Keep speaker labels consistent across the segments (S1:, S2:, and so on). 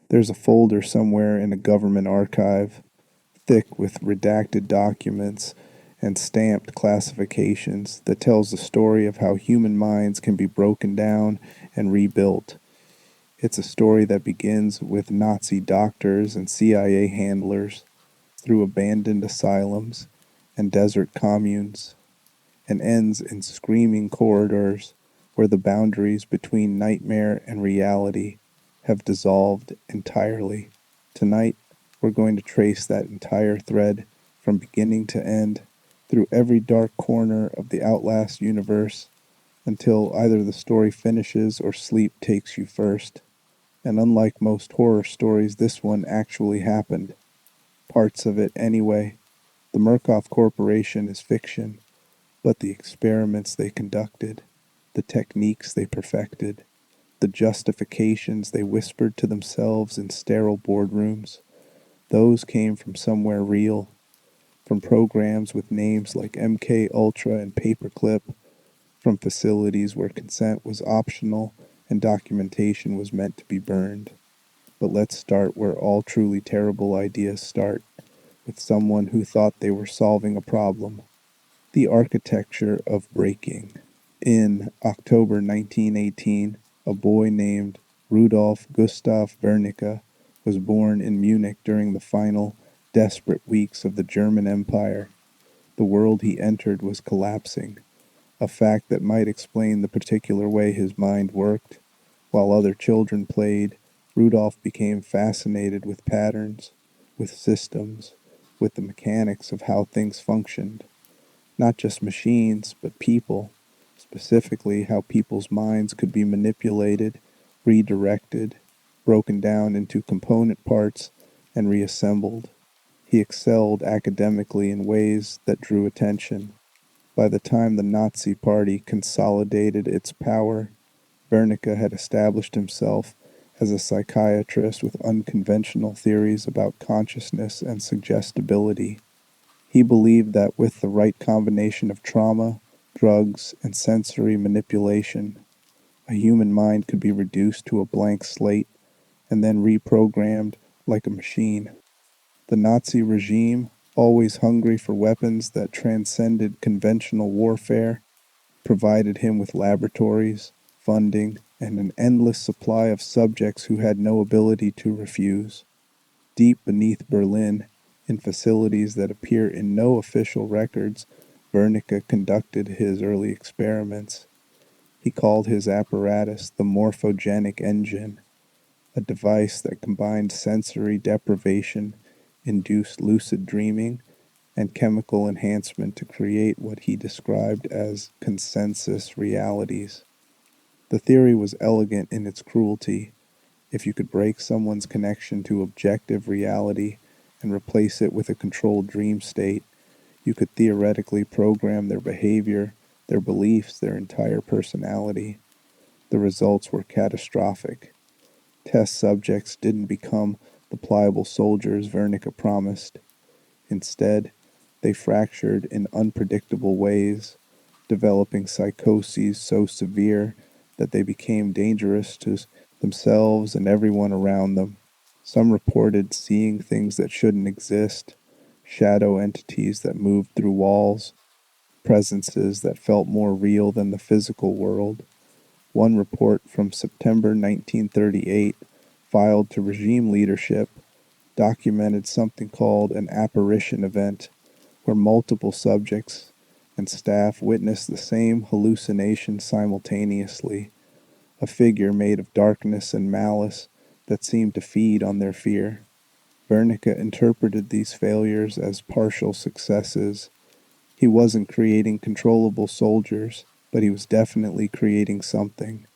S1: There's a folder somewhere in a government archive, thick with redacted documents and stamped classifications, that tells the story of how human minds can be broken down and rebuilt. It's a story that begins with Nazi doctors and CIA handlers, through abandoned asylums and desert communes, and ends in screaming corridors where the boundaries between nightmare and reality have dissolved entirely. Tonight, we're going to trace that entire thread from beginning to end through every dark corner of the Outlast universe until either the story finishes or sleep takes you first. And unlike most horror stories, this one actually happened. Parts of it, anyway. The Murkoff Corporation is fiction, but the experiments they conducted, the techniques they perfected, the justifications they whispered to themselves in sterile boardrooms, those came from somewhere real, from programs with names like MK Ultra and Paperclip, from facilities where consent was optional and documentation was meant to be burned. But let's start where all truly terrible ideas start, with someone who thought they were solving a problem. The architecture of breaking. In October 1918, a boy named Rudolf Gustav Wernicke was born in Munich during the final, desperate weeks of the German Empire. The world he entered was collapsing, a fact that might explain the particular way his mind worked. While other children played, Rudolf became fascinated with patterns, with systems, with the mechanics of how things functioned. Not just machines, but people, specifically how people's minds could be manipulated, redirected, broken down into component parts, and reassembled. He excelled academically in ways that drew attention. By the time the Nazi Party consolidated its power, Wernicke had established himself as a psychiatrist with unconventional theories about consciousness and suggestibility. He believed that with the right combination of trauma, drugs, and sensory manipulation, a human mind could be reduced to a blank slate and then reprogrammed like a machine. The Nazi regime, always hungry for weapons that transcended conventional warfare, provided him with laboratories, funding, and an endless supply of subjects who had no ability to refuse. Deep beneath Berlin, in facilities that appear in no official records, Wernicke conducted his early experiments. He called his apparatus the morphogenic engine, a device that combined sensory deprivation, induced lucid dreaming, and chemical enhancement to create what he described as consensus realities. The theory was elegant in its cruelty. If you could break someone's connection to objective reality and replace it with a controlled dream state, you could theoretically program their behavior, their beliefs, their entire personality. The results were catastrophic. Test subjects didn't become the pliable soldiers Wernicke promised. Instead, they fractured in unpredictable ways, developing psychoses so severe that they became dangerous to themselves and everyone around them. Some reported seeing things that shouldn't exist, shadow entities that moved through walls, presences that felt more real than the physical world. One report from September 1938, filed to regime leadership, documented something called an apparition event, where multiple subjects and staff witnessed the same hallucination simultaneously, a figure made of darkness and malice that seemed to feed on their fear. Wernicke interpreted these failures as partial successes. He wasn't creating controllable soldiers, but he was definitely creating something.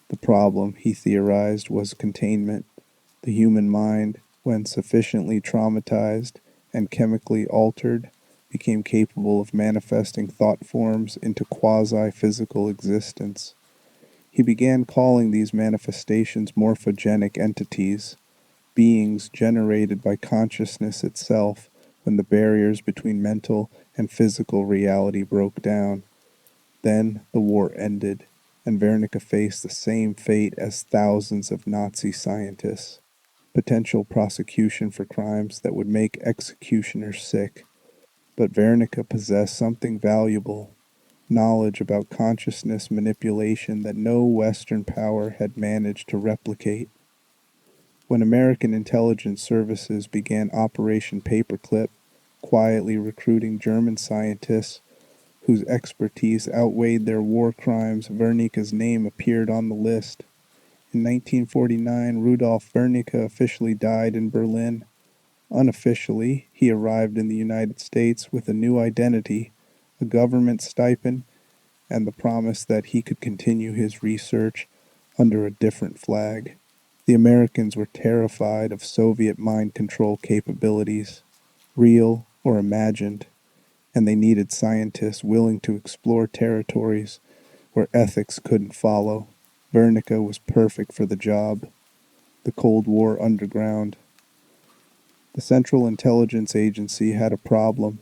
S1: The problem, he theorized, was containment. The human mind, when sufficiently traumatized and chemically altered, became capable of manifesting thought forms into quasi-physical existence. He began calling these manifestations morphogenic entities, beings generated by consciousness itself when the barriers between mental and physical reality broke down. Then the war ended, and Wernicke faced the same fate as thousands of Nazi scientists. potential prosecution for crimes that would make executioners sick. But Wernicke possessed something valuable, knowledge about consciousness manipulation that no Western power had managed to replicate. When American intelligence services began Operation Paperclip, quietly recruiting German scientists whose expertise outweighed their war crimes, Wernicke's name appeared on the list. In 1949, Rudolf Wernicke officially died in Berlin. Unofficially, he arrived in the United States with a new identity, a government stipend, and the promise that he could continue his research under a different flag. The Americans were terrified of Soviet mind control capabilities, real or imagined, and they needed scientists willing to explore territories where ethics couldn't follow. Wernicke was perfect for the job. The Cold War underground. The Central Intelligence Agency had a problem.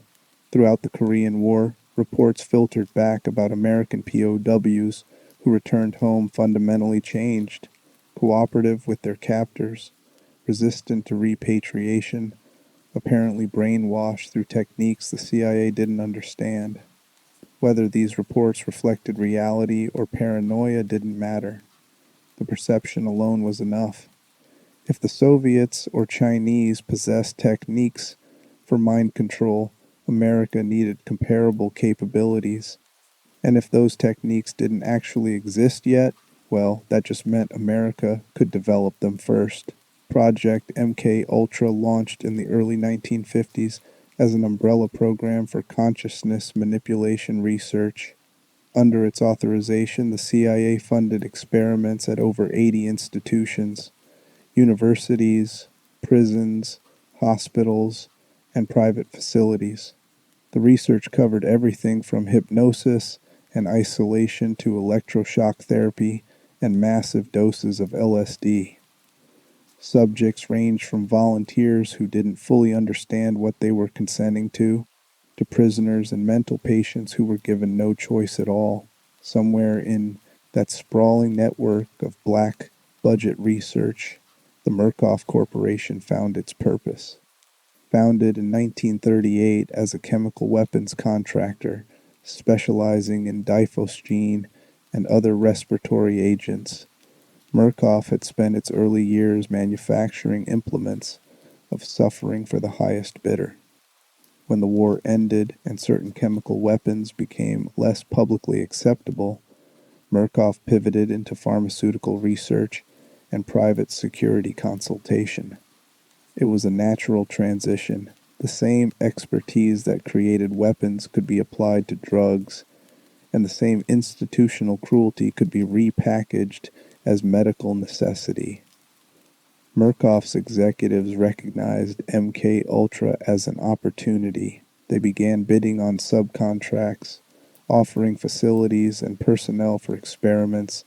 S1: Throughout the Korean War, reports filtered back about American POWs who returned home fundamentally changed, cooperative with their captors, resistant to repatriation, apparently brainwashed through techniques the CIA didn't understand. Whether these reports reflected reality or paranoia didn't matter. The perception alone was enough. If the Soviets or Chinese possessed techniques for mind control, America needed comparable capabilities. And if those techniques didn't actually exist yet, well, that just meant America could develop them first. Project MK Ultra launched in the early 1950s as an umbrella program for consciousness manipulation research. Under its authorization, the CIA funded experiments at over 80 institutions, universities, prisons, hospitals, and private facilities. The research covered everything from hypnosis and isolation to electroshock therapy and massive doses of LSD. Subjects ranged from volunteers who didn't fully understand what they were consenting to prisoners and mental patients who were given no choice at all. Somewhere in that sprawling network of black budget research, the Murkoff Corporation found its purpose. Founded in 1938 as a chemical weapons contractor, specializing in diphosgene and other respiratory agents, Murkoff had spent its early years manufacturing implements of suffering for the highest bidder. When the war ended and certain chemical weapons became less publicly acceptable, Murkoff pivoted into pharmaceutical research and private security consultation. It was a natural transition. The same expertise that created weapons could be applied to drugs, and the same institutional cruelty could be repackaged as medical necessity. Murkoff's executives recognized MK Ultra as an opportunity. They began bidding on subcontracts, offering facilities and personnel for experiments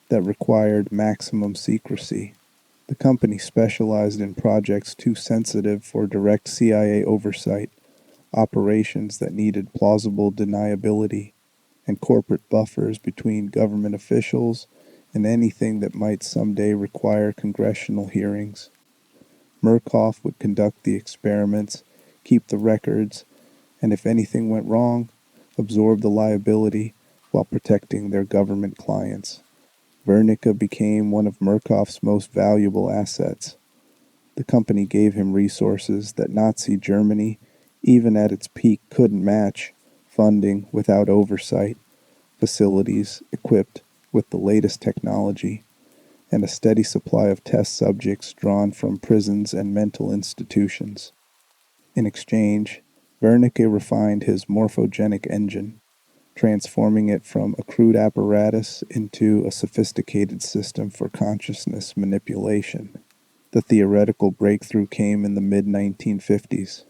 S1: that required maximum secrecy. The company specialized in projects too sensitive for direct CIA oversight, operations that needed plausible deniability, and corporate buffers between government officials and anything that might someday require congressional hearings. Murkoff would conduct the experiments, keep the records, and if anything went wrong, absorb the liability while protecting their government clients. Wernicke became one of Murkoff's most valuable assets. The company gave him resources that Nazi Germany, even at its peak, couldn't match: funding without oversight, facilities equipped with the latest technology, and a steady supply of test subjects drawn from prisons and mental institutions. In exchange, Wernicke refined his morphogenic engine, transforming it from a crude apparatus into a sophisticated system for consciousness manipulation. The theoretical breakthrough came in the mid-1950s.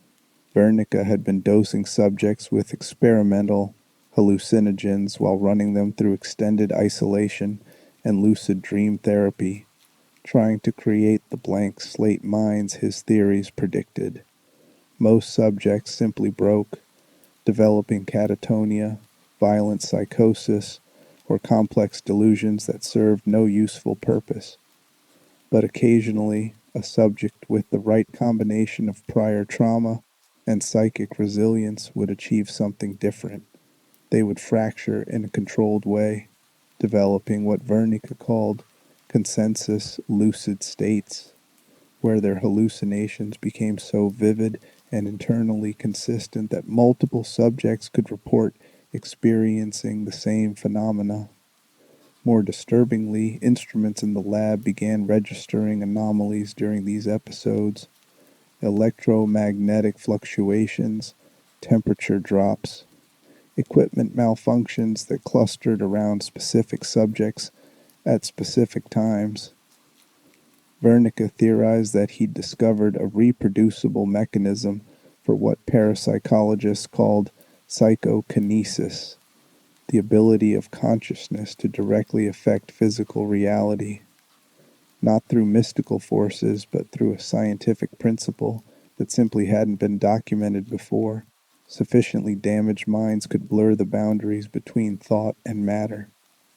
S1: Wernicke had been dosing subjects with experimental hallucinogens while running them through extended isolation and lucid dream therapy, trying to create the blank slate minds his theories predicted. Most subjects simply broke, developing catatonia, violent psychosis, or complex delusions that served no useful purpose. But occasionally, A subject with the right combination of prior trauma and psychic resilience would achieve something different. They would fracture in a controlled way, developing what Wernicke called consensus lucid states, where their hallucinations became so vivid and internally consistent that multiple subjects could report experiencing the same phenomena. More disturbingly, instruments in the lab began registering anomalies during these episodes: electromagnetic fluctuations, temperature drops, equipment malfunctions that clustered around specific subjects at specific times. Wernicke theorized that he'd discovered a reproducible mechanism for what parapsychologists called psychokinesis, the ability of consciousness to directly affect physical reality, not through mystical forces, but through a scientific principle that simply hadn't been documented before. Sufficiently damaged minds could blur the boundaries between thought and matter.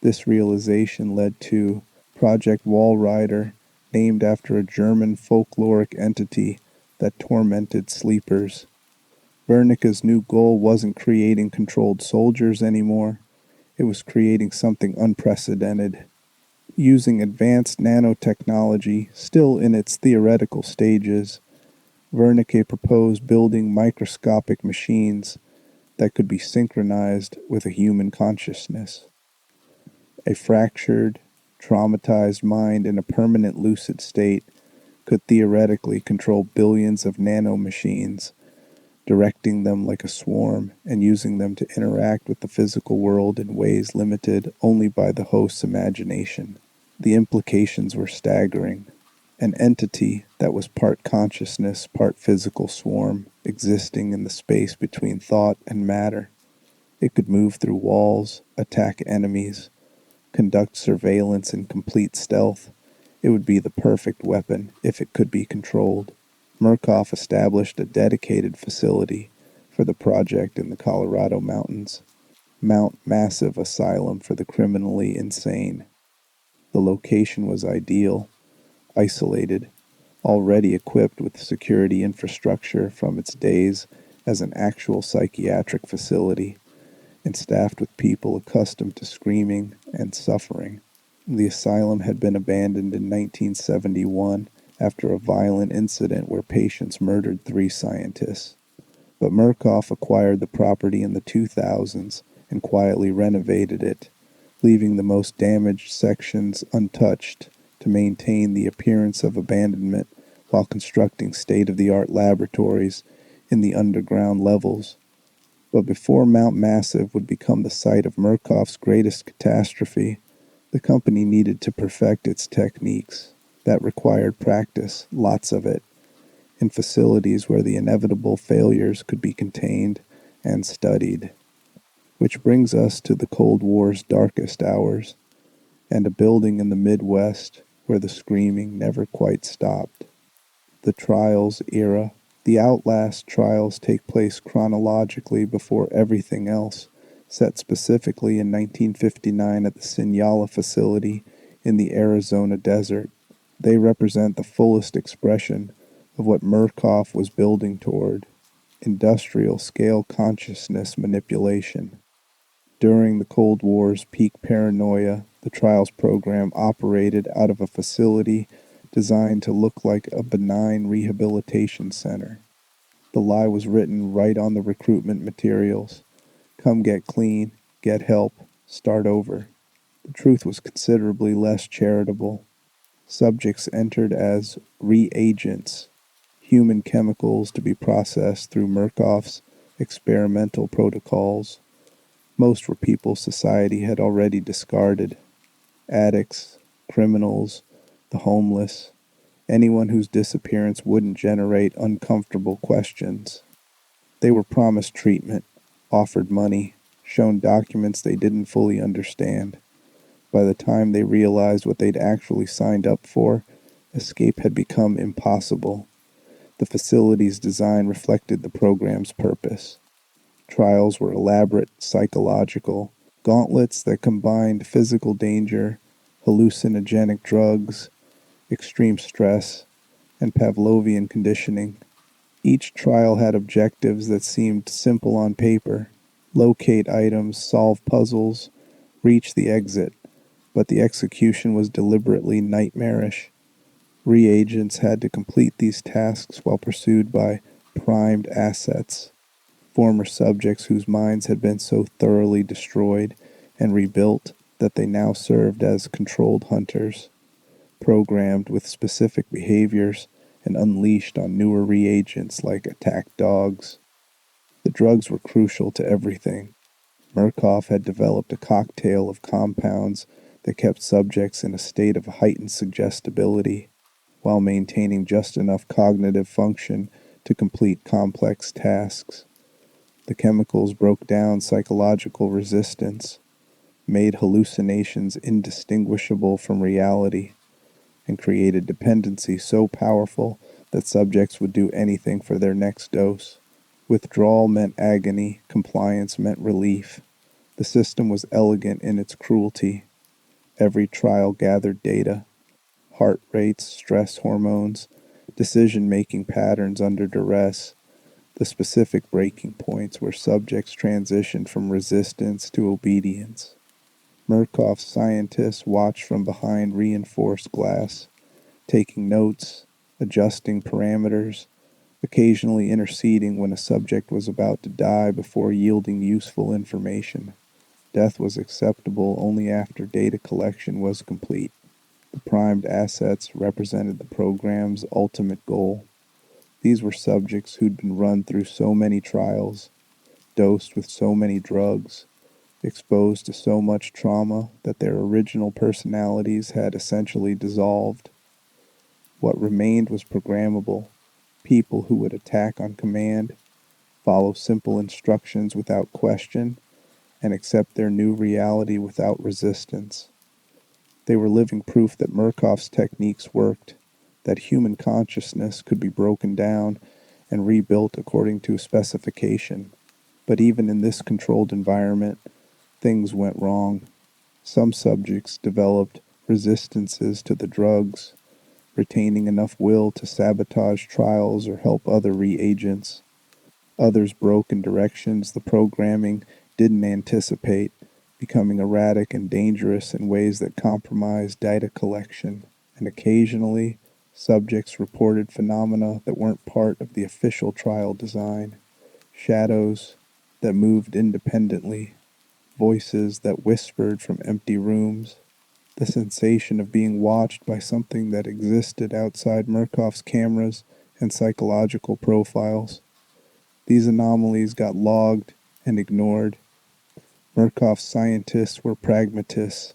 S1: This realization led to Project Walrider, named after a German folkloric entity that tormented sleepers. Wernicke's new goal wasn't creating controlled soldiers anymore. It was creating something unprecedented. Using advanced nanotechnology, still in its theoretical stages, Wernicke proposed building microscopic machines that could be synchronized with a human consciousness. A fractured, traumatized mind in a permanent lucid state could theoretically control billions of nanomachines, directing them like a swarm and using them to interact with the physical world in ways limited only by the host's imagination. The implications were staggering. An entity that was part consciousness, part physical swarm, existing in the space between thought and matter. It could move through walls, attack enemies, conduct surveillance in complete stealth. It would be the perfect weapon if it could be controlled. Murkoff established a dedicated facility for the project in the Colorado mountains, Mount Massive Asylum for the criminally insane. The location was ideal, isolated, already equipped with security infrastructure from its days as an actual psychiatric facility, and staffed with people accustomed to screaming and suffering. The asylum had been abandoned in 1971 after a violent incident where patients murdered 3 scientists. But Murkoff acquired the property in the 2000s and quietly renovated it, leaving the most damaged sections untouched to maintain the appearance of abandonment while constructing state-of-the-art laboratories in the underground levels. But before Mount Massive would become the site of Murkoff's greatest catastrophe, the company needed to perfect its techniques. That required practice, lots of it, in facilities where the inevitable failures could be contained and studied. Which brings us to the Cold War's darkest hours, and a building in the Midwest where the screaming never quite stopped. The Trials era. The Outlast trials take place chronologically before everything else, set specifically in 1959 at the Sinyala facility in the Arizona desert. They represent the fullest expression of what Murkoff was building toward: industrial-scale consciousness manipulation. During the Cold War's peak paranoia, the trials program operated out of a facility designed to look like a benign rehabilitation center. The lie was written right on the recruitment materials. Come get clean, get help, start over. The truth was considerably less charitable. Subjects entered as reagents, human chemicals to be processed through Murkoff's experimental protocols. Most were people society had already discarded: addicts, criminals, the homeless, anyone whose disappearance wouldn't generate uncomfortable questions. They were promised treatment, offered money, shown documents they didn't fully understand. By the time they realized what they'd actually signed up for, escape had become impossible. The facility's design reflected the program's purpose. Trials were elaborate, psychological, gauntlets that combined physical danger, hallucinogenic drugs, extreme stress, and Pavlovian conditioning. Each trial had objectives that seemed simple on paper: locate items, solve puzzles, reach the exit, but the execution was deliberately nightmarish. Reagents had to complete these tasks while pursued by primed assets, former subjects whose minds had been so thoroughly destroyed and rebuilt that they now served as controlled hunters, programmed with specific behaviors and unleashed on newer reagents like attack dogs. The drugs were crucial to everything. Murkoff had developed a cocktail of compounds that kept subjects in a state of heightened suggestibility while maintaining just enough cognitive function to complete complex tasks. The chemicals broke down psychological resistance, made hallucinations indistinguishable from reality, and created dependency so powerful that subjects would do anything for their next dose. Withdrawal meant agony, compliance meant relief. The system was elegant in its cruelty. Every trial gathered data: heart rates, stress hormones, decision-making patterns under duress, the specific breaking points where subjects transitioned from resistance to obedience. Murkoff's scientists watched from behind reinforced glass, taking notes, adjusting parameters, occasionally interceding when a subject was about to die before yielding useful information. Death was acceptable only after data collection was complete. The primed assets represented the program's ultimate goal. These were subjects who'd been run through so many trials, dosed with so many drugs, exposed to so much trauma that their original personalities had essentially dissolved. What remained was programmable: people who would attack on command, follow simple instructions without question, and accept their new reality without resistance. They were living proof that Murkoff's techniques worked, that human consciousness could be broken down and rebuilt according to specification. But even in this controlled environment, things went wrong. Some subjects developed resistances to the drugs, retaining enough will to sabotage trials or help other reagents. Others broke in directions the programming didn't anticipate, becoming erratic and dangerous in ways that compromised data collection. And occasionally, subjects reported phenomena that weren't part of the official trial design: shadows that moved independently, voices that whispered from empty rooms, the sensation of being watched by something that existed outside Murkoff's cameras and psychological profiles. These anomalies got logged and ignored. Murkoff's scientists were pragmatists.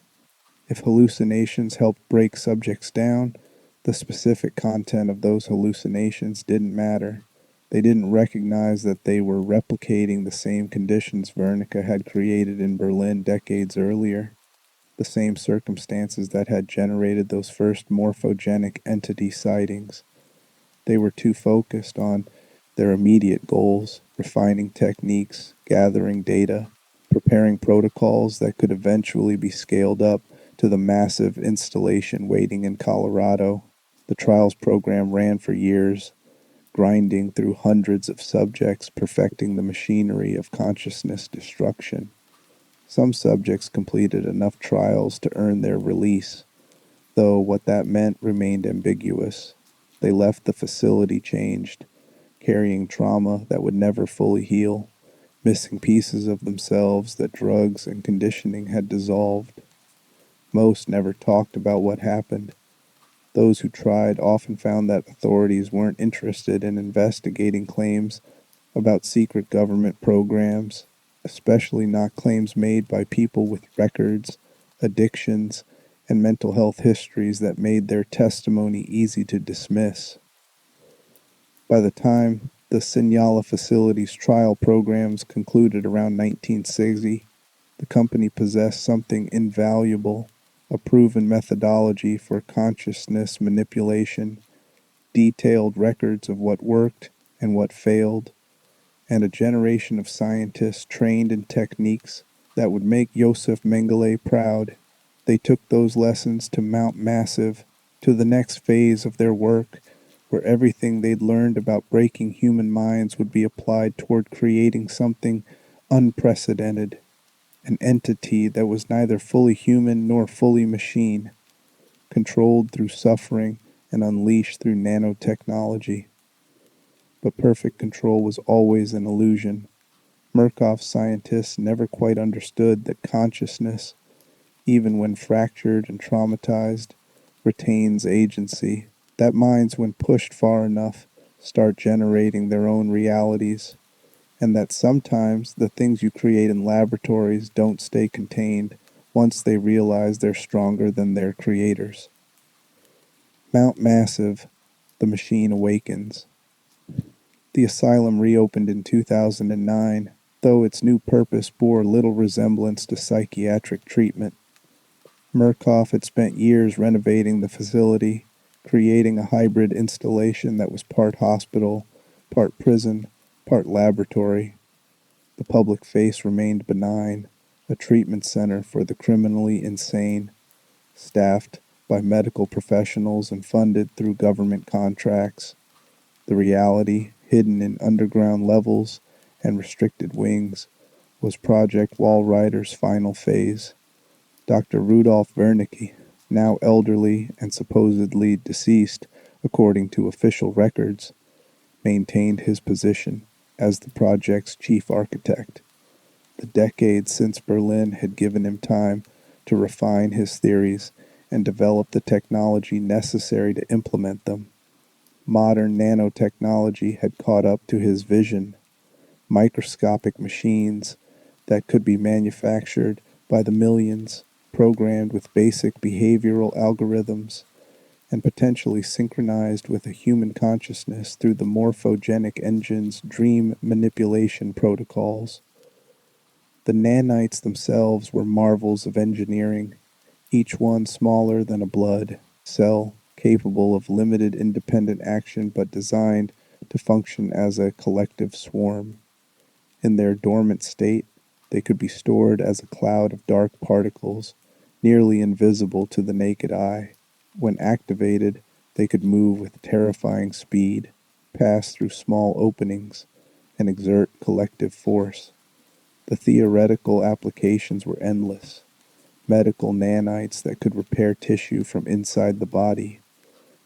S1: If hallucinations helped break subjects down, the specific content of those hallucinations didn't matter. They didn't recognize that they were replicating the same conditions Wernicke had created in Berlin decades earlier, the same circumstances that had generated those first morphogenic entity sightings. They were too focused on their immediate goals: refining techniques, gathering data, preparing protocols that could eventually be scaled up to the massive installation waiting in Colorado. The trials program ran for years, grinding through hundreds of subjects, perfecting the machinery of consciousness destruction. Some subjects completed enough trials to earn their release, though what that meant remained ambiguous. They left the facility changed, carrying trauma that would never fully heal, missing pieces of themselves that drugs and conditioning had dissolved. Most never talked about what happened. Those who tried often found that authorities weren't interested in investigating claims about secret government programs, especially not claims made by people with records, addictions, and mental health histories that made their testimony easy to dismiss. By the time the Signala facility's trial programs concluded around 1960, the company possessed something invaluable: a proven methodology for consciousness manipulation, detailed records of what worked and what failed, and a generation of scientists trained in techniques that would make Josef Mengele proud. They took those lessons to Mount Massive, to the next phase of their work, where everything they'd learned about breaking human minds would be applied toward creating something unprecedented, an entity that was neither fully human nor fully machine, controlled through suffering and unleashed through nanotechnology. But perfect control was always an illusion. Murkoff's scientists never quite understood that consciousness, even when fractured and traumatized, retains agency, that minds, when pushed far enough, start generating their own realities, and that sometimes the things you create in laboratories don't stay contained once they realize they're stronger than their creators. Mount Massive, the machine awakens. The asylum reopened in 2009, though its new purpose bore little resemblance to psychiatric treatment. Murkoff had spent years renovating the facility, creating a hybrid installation that was part hospital, part prison, part laboratory. The public face remained benign, a treatment center for the criminally insane, staffed by medical professionals and funded through government contracts. The reality, hidden in underground levels and restricted wings, was Project Walrider's final phase. Dr. Rudolf Wernicke, now elderly and supposedly deceased according to official records, maintained his position as the project's chief architect. The decades since Berlin had given him time to refine his theories and develop the technology necessary to implement them. Modern nanotechnology had caught up to his vision, microscopic machines that could be manufactured by the millions, programmed with basic behavioral algorithms, and potentially synchronized with a human consciousness through the morphogenic engine's dream manipulation protocols. The nanites themselves were marvels of engineering, each one smaller than a blood cell, capable of limited independent action but designed to function as a collective swarm. In their dormant state, they could be stored as a cloud of dark particles, nearly invisible to the naked eye. When activated, they could move with terrifying speed, pass through small openings, and exert collective force. The theoretical applications were endless. Medical nanites that could repair tissue from inside the body,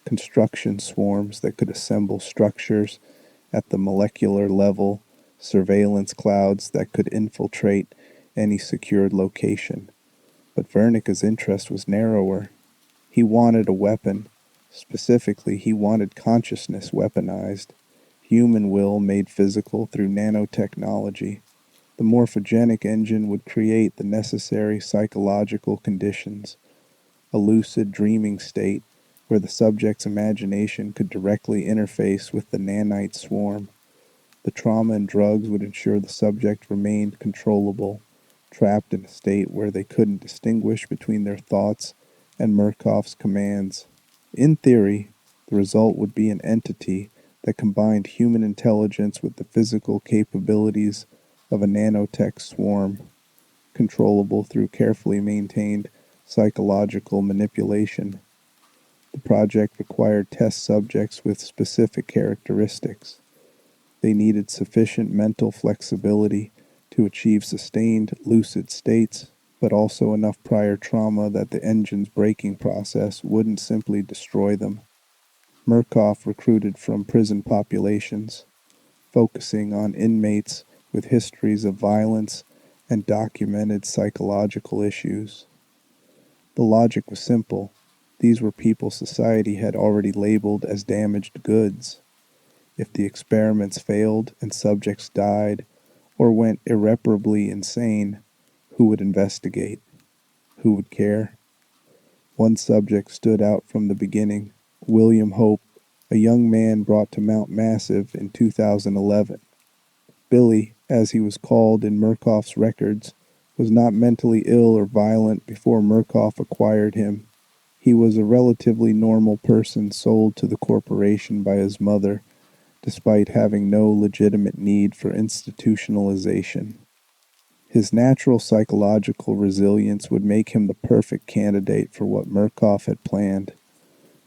S1: construction swarms that could assemble structures at the molecular level, surveillance clouds that could infiltrate any secured location. But Wernicke's interest was narrower. He wanted a weapon. Specifically, he wanted consciousness weaponized, human will made physical through nanotechnology. The morphogenic engine would create the necessary psychological conditions, a lucid dreaming state where the subject's imagination could directly interface with the nanite swarm. The trauma and drugs would ensure the subject remained controllable, trapped in a state where they couldn't distinguish between their thoughts and Murkoff's commands. In theory, the result would be an entity that combined human intelligence with the physical capabilities of a nanotech swarm, controllable through carefully maintained psychological manipulation. The project required test subjects with specific characteristics. They needed sufficient mental flexibility to achieve sustained lucid states, but also enough prior trauma that the engine's braking process wouldn't simply destroy them. Murkoff recruited from prison populations, focusing on inmates with histories of violence and documented psychological issues. The logic was simple. These were people society had already labeled as damaged goods. If the experiments failed and subjects died or went irreparably insane, who would investigate? Who would care? One subject stood out from the beginning, William Hope, a young man brought to Mount Massive in 2011. Billy, as he was called in Murkoff's records, was not mentally ill or violent before Murkoff acquired him. He was a relatively normal person sold to the corporation by his mother, despite having no legitimate need for institutionalization. His natural psychological resilience would make him the perfect candidate for what Murkoff had planned.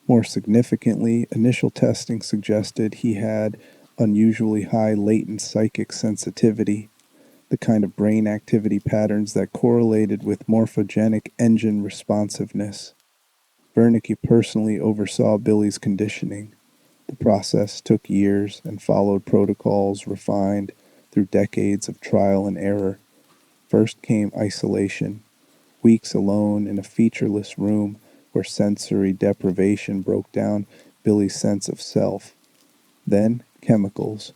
S1: More significantly, initial testing suggested he had unusually high latent psychic sensitivity, the kind of brain activity patterns that correlated with morphogenic engine responsiveness. Wernicke personally oversaw Billy's conditioning. The process took years and followed protocols refined through decades of trial and error. First came isolation, weeks alone in a featureless room where sensory deprivation broke down Billy's sense of self. Then chemicals,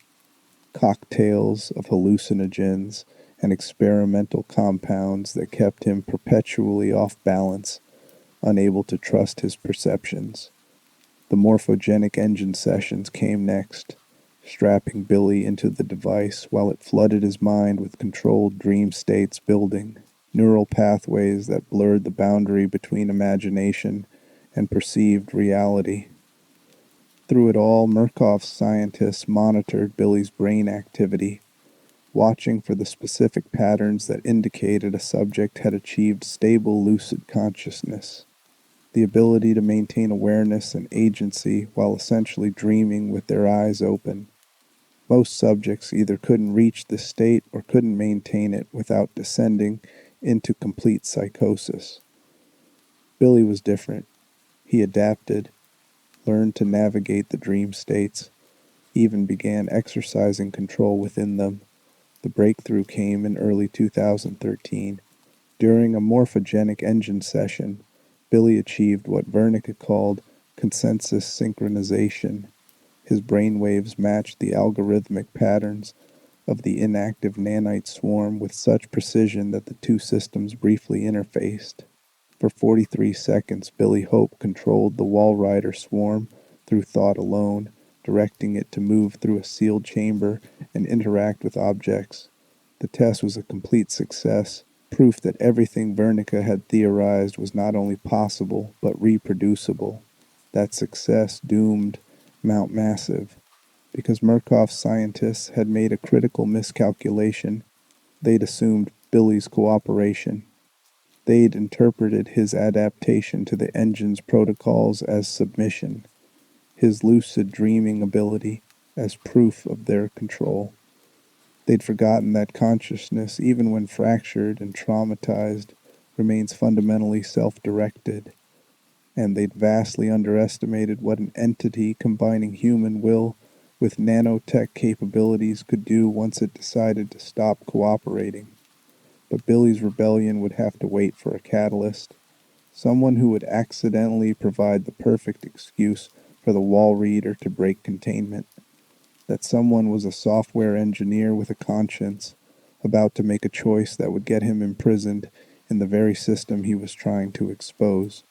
S1: cocktails of hallucinogens and experimental compounds that kept him perpetually off balance, unable to trust his perceptions. The morphogenic engine sessions came next, strapping Billy into the device while it flooded his mind with controlled dream states building, neural pathways that blurred the boundary between imagination and perceived reality. Through it all, Murkoff's scientists monitored Billy's brain activity, watching for the specific patterns that indicated a subject had achieved stable lucid consciousness, the ability to maintain awareness and agency while essentially dreaming with their eyes open. Most subjects either couldn't reach this state or couldn't maintain it without descending into complete psychosis. Billy was different. He adapted, learned to navigate the dream states, even began exercising control within them. The breakthrough came in early 2013. During a morphogenic engine session, Billy achieved what Wernicke called consensus synchronization. His brainwaves matched the algorithmic patterns of the inactive nanite swarm with such precision that the two systems briefly interfaced. For 43 seconds, Billy Hope controlled the Walrider swarm through thought alone, directing it to move through a sealed chamber and interact with objects. The test was a complete success, proof that everything Wernicke had theorized was not only possible, but reproducible. That success doomed Mount Massive, because Murkoff's scientists had made a critical miscalculation. They'd assumed Billy's cooperation. They'd interpreted his adaptation to the engine's protocols as submission, his lucid dreaming ability as proof of their control. They'd forgotten that consciousness, even when fractured and traumatized, remains fundamentally self-directed, and they'd vastly underestimated what an entity combining human will with nanotech capabilities could do once it decided to stop cooperating. But Billy's rebellion would have to wait for a catalyst, someone who would accidentally provide the perfect excuse for the Walrider to break containment. That someone was a software engineer with a conscience, about to make a choice that would get him imprisoned in the very system he was trying to expose.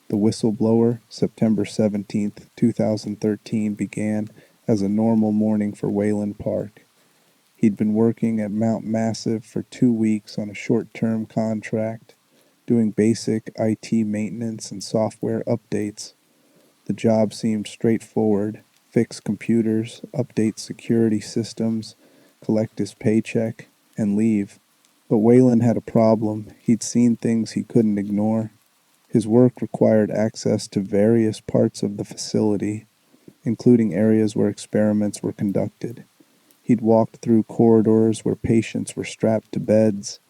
S1: The whistleblower, September 17th, 2013, began as a normal morning for Wayland Park. He'd been working at Mount Massive for 2 weeks on a short-term contract, doing basic IT maintenance and software updates. The job seemed straightforward: fix computers, update security systems, collect his paycheck, and leave. But Wayland had a problem. He'd seen things he couldn't ignore. His work required access to various parts of the facility, including areas where experiments were conducted. He'd walked through corridors where patients were strapped to beds,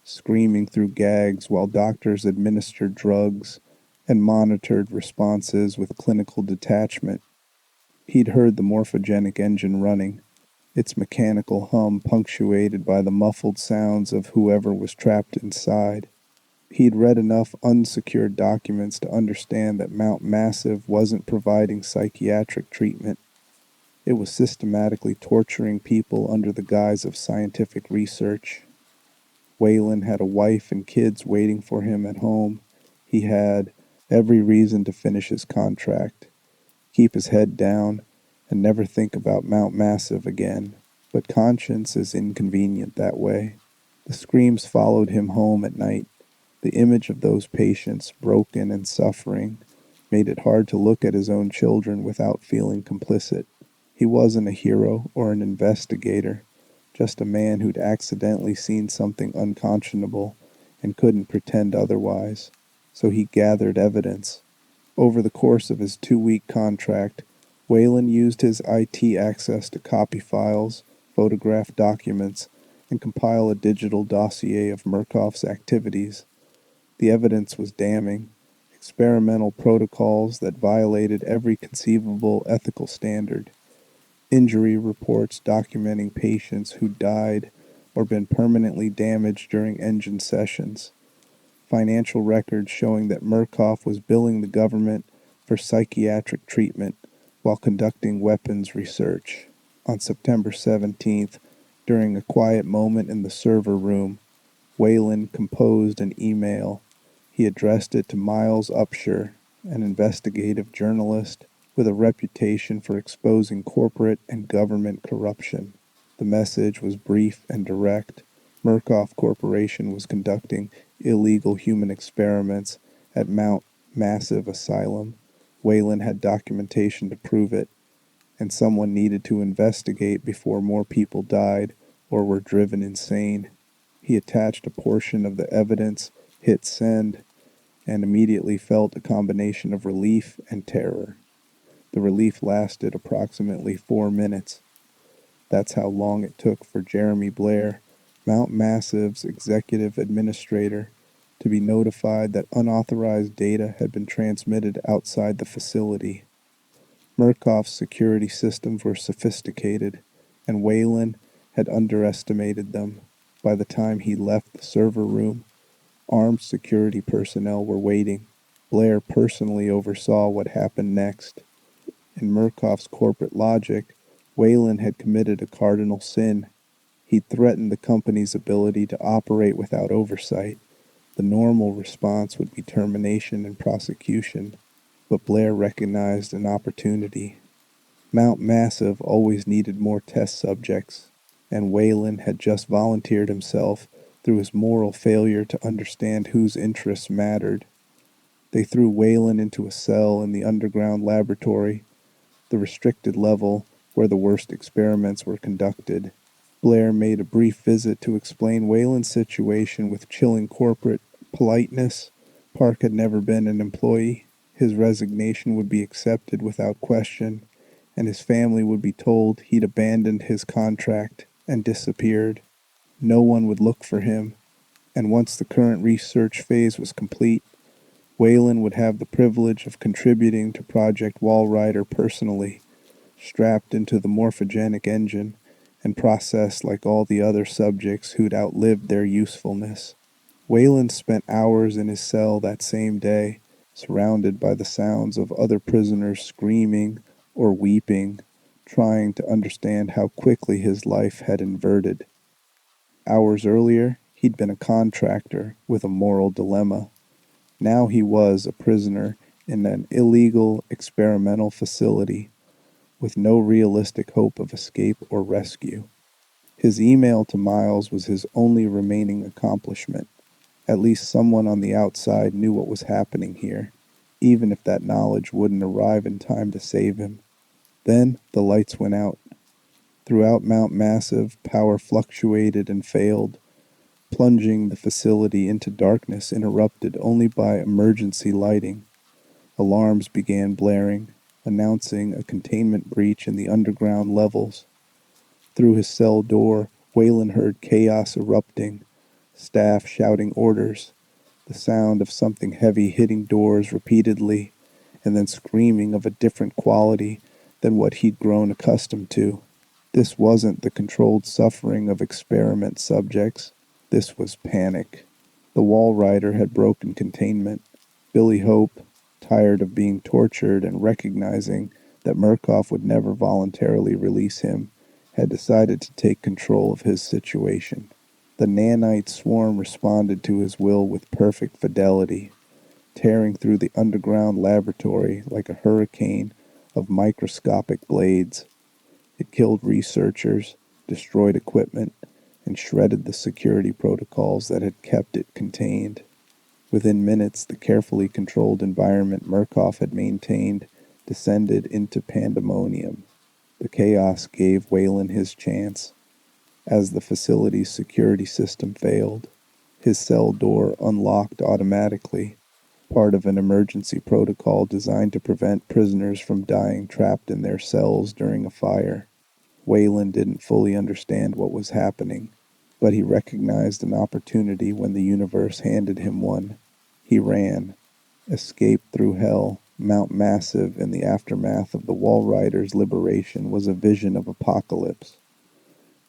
S1: screaming through gags while doctors administered drugs and monitored responses with clinical detachment. He'd heard the morphogenic engine running, its mechanical hum punctuated by the muffled sounds of whoever was trapped inside. He'd read enough unsecured documents to understand that Mount Massive wasn't providing psychiatric treatment. It was systematically torturing people under the guise of scientific research. Wayland had a wife and kids waiting for him at home. He had every reason to finish his contract, keep his head down, and never think about Mount Massive again. But conscience is inconvenient that way. The screams followed him home at night. The image of those patients, broken and suffering, made it hard to look at his own children without feeling complicit. He wasn't a hero or an investigator, just a man who'd accidentally seen something unconscionable and couldn't pretend otherwise. So he gathered evidence, Over the course of his 2-week contract, Whalen used his IT access to copy files, photograph documents, and compile a digital dossier of Murkoff's activities. The evidence was damning. Experimental protocols that violated every conceivable ethical standard. Injury reports documenting patients who died or been permanently damaged during engine sessions. Financial records showing that Murkoff was billing the government for psychiatric treatment while conducting weapons research. On September 17th, during a quiet moment in the server room, Whalen composed an email. He addressed it to Miles Upshur, an investigative journalist with a reputation for exposing corporate and government corruption. The message was brief and direct. Murkoff Corporation was conducting illegal human experiments at Mount Massive Asylum. Whalen had documentation to prove it, and someone needed to investigate before more people died or were driven insane. He attached a portion of the evidence, hit send, and immediately felt a combination of relief and terror. The relief lasted approximately 4 minutes. That's how long it took for Jeremy Blair, Mount Massive's executive administrator, to be notified that unauthorized data had been transmitted outside the facility. Murkoff's security systems were sophisticated, and Whalen had underestimated them. By the time he left the server room, armed security personnel were waiting. Blair personally oversaw what happened next. In Murkoff's corporate logic, Whalen had committed a cardinal sin. He'd threatened the company's ability to operate without oversight. The normal response would be termination and prosecution, but Blair recognized an opportunity. Mount Massive always needed more test subjects, and Whalen had just volunteered himself through his moral failure to understand whose interests mattered. They threw Whalen into a cell in the underground laboratory, the restricted level where the worst experiments were conducted. Blair made a brief visit to explain Whalen's situation with chilling corporate politeness. Park had never been an employee. His resignation would be accepted without question, and his family would be told he'd abandoned his contract and disappeared. No one would look for him, and once the current research phase was complete, Whalen would have the privilege of contributing to Project Walrider personally, strapped into the morphogenic engine and processed like all the other subjects who'd outlived their usefulness. Whalen spent hours in his cell that same day, surrounded by the sounds of other prisoners screaming or weeping, trying to understand how quickly his life had inverted. Hours earlier, he'd been a contractor with a moral dilemma. Now he was a prisoner in an illegal experimental facility with no realistic hope of escape or rescue. His email to Miles was his only remaining accomplishment. At least someone on the outside knew what was happening here, even if that knowledge wouldn't arrive in time to save him. Then the lights went out. Throughout Mount Massive, power fluctuated and failed, plunging the facility into darkness interrupted only by emergency lighting. Alarms began blaring, announcing a containment breach in the underground levels. Through his cell door, Whalen heard chaos erupting, staff shouting orders, the sound of something heavy hitting doors repeatedly, and then screaming of a different quality than what he'd grown accustomed to. This wasn't the controlled suffering of experiment subjects. This was panic. The Walrider had broken containment. Billy Hope, tired of being tortured and recognizing that Murkoff would never voluntarily release him, had decided to take control of his situation. The nanite swarm responded to his will with perfect fidelity, tearing through the underground laboratory like a hurricane of microscopic blades. It killed researchers, destroyed equipment, and shredded the security protocols that had kept it contained. Within minutes, the carefully controlled environment Murkoff had maintained descended into pandemonium. The chaos gave Whalen his chance. As the facility's security system failed, his cell door unlocked automatically. part of an emergency protocol designed to prevent prisoners from dying trapped in their cells during a fire. Wayland didn't fully understand what was happening, but he recognized an opportunity when the universe handed him one. He ran, escaped through hell. Mount Massive in the aftermath of the Walrider's liberation was a vision of apocalypse.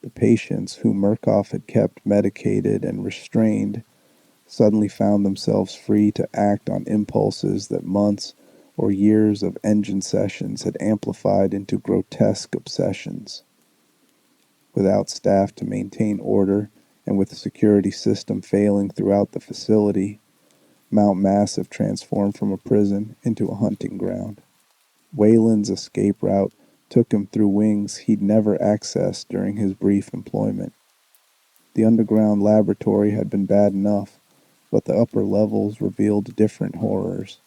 S1: The patients whom Murkoff had kept medicated and restrained suddenly found themselves free to act on impulses that months or years of engine sessions had amplified into grotesque obsessions. Without staff to maintain order, and with the security system failing throughout the facility, Mount Massive transformed from a prison into a hunting ground. Wayland's escape route took him through wings he'd never accessed during his brief employment. The underground laboratory had been bad enough, but the upper levels revealed different horrors.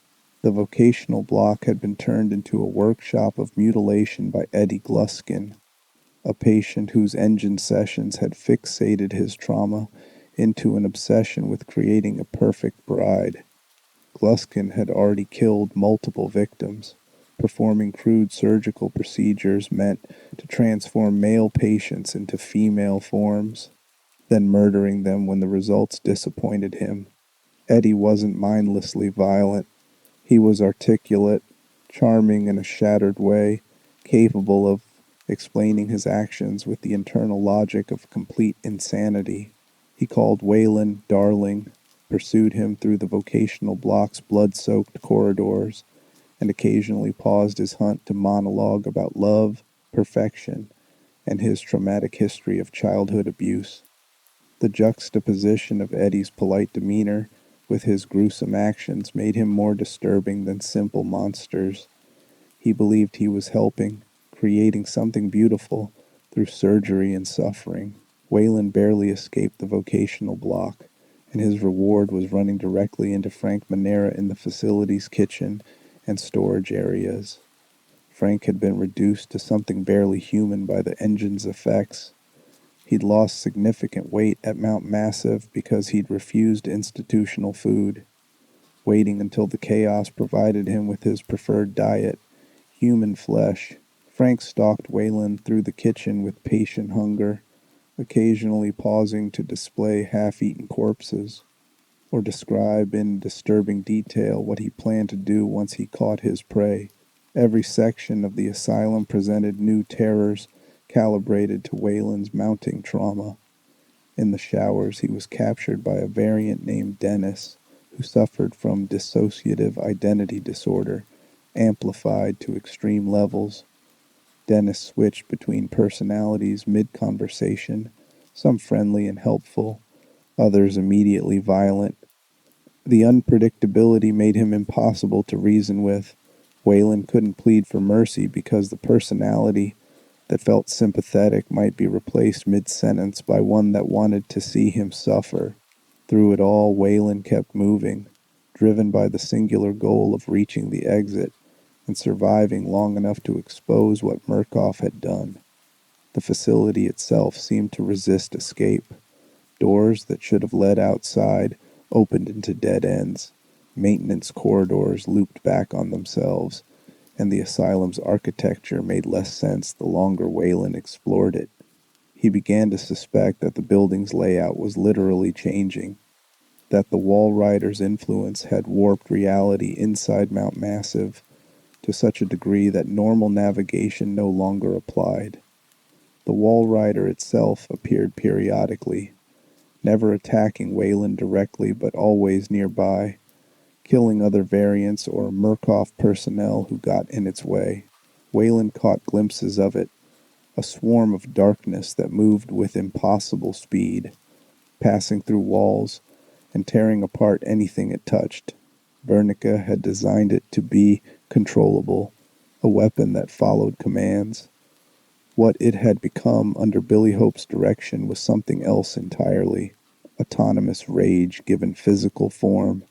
S1: The vocational block had been turned into a workshop of mutilation by Eddie Gluskin, a patient whose engine sessions had fixated his trauma into an obsession with creating a perfect bride. Gluskin had already killed multiple victims, performing crude surgical procedures meant to transform male patients into female forms, then murdering them when the results disappointed him. Eddie wasn't mindlessly violent. He was articulate, charming in a shattered way, capable of explaining his actions with the internal logic of complete insanity. He called Wayland darling, pursued him through the vocational block's blood-soaked corridors, and occasionally paused his hunt to monologue about love, perfection, and his traumatic history of childhood abuse. The juxtaposition of Eddie's polite demeanor with his gruesome actions made him more disturbing than simple monsters. He believed he was helping, creating something beautiful through surgery and suffering. Wayland barely escaped the vocational block, and his reward was running directly into Frank Manera in the facility's kitchen and storage areas. Frank had been reduced to something barely human by the engine's effects. He'd lost significant weight at Mount Massive because he'd refused institutional food, waiting until the chaos provided him with his preferred diet, human flesh. Frank stalked Wayland through the kitchen with patient hunger, occasionally pausing to display half-eaten corpses, or describe in disturbing detail what he planned to do once he caught his prey. Every section of the asylum presented new terrors calibrated to Wayland's mounting trauma. In the showers, he was captured by a variant named Dennis, who suffered from dissociative identity disorder, amplified to extreme levels. Dennis switched between personalities mid-conversation, some friendly and helpful, others immediately violent. The unpredictability made him impossible to reason with. Wayland couldn't plead for mercy because the personality that felt sympathetic might be replaced mid-sentence by one that wanted to see him suffer. Through it all, Wayland kept moving, driven by the singular goal of reaching the exit and surviving long enough to expose what Murkoff had done. The facility itself seemed to resist escape. Doors that should have led outside opened into dead ends. Maintenance corridors looped back on themselves, and the asylum's architecture made less sense the longer Wayland explored it. He began to suspect that the building's layout was literally changing, that the Walrider's influence had warped reality inside Mount Massive to such a degree that normal navigation no longer applied. The Walrider itself appeared periodically, never attacking Wayland directly but always nearby, killing other variants or Murkoff personnel who got in its way. Wayland caught glimpses of it, a swarm of darkness that moved with impossible speed, passing through walls and tearing apart anything it touched. Bernica had designed it to be controllable, a weapon that followed commands. What it had become under Billy Hope's direction was something else entirely, autonomous rage given physical form,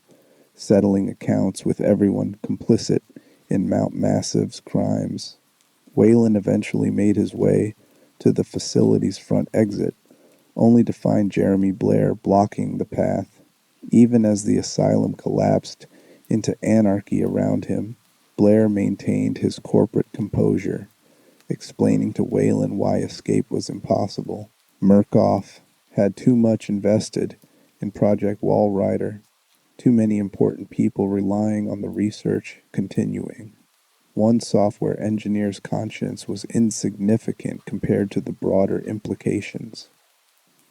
S1: settling accounts with everyone complicit in Mount Massive's crimes. Wayland eventually made his way to the facility's front exit, only to find Jeremy Blair blocking the path. Even as the asylum collapsed, into anarchy around him, Blair maintained his corporate composure, explaining to Wayland why escape was impossible. Murkoff had too much invested in Project Walrider, too many important people relying on the research continuing. One software engineer's conscience was insignificant compared to the broader implications.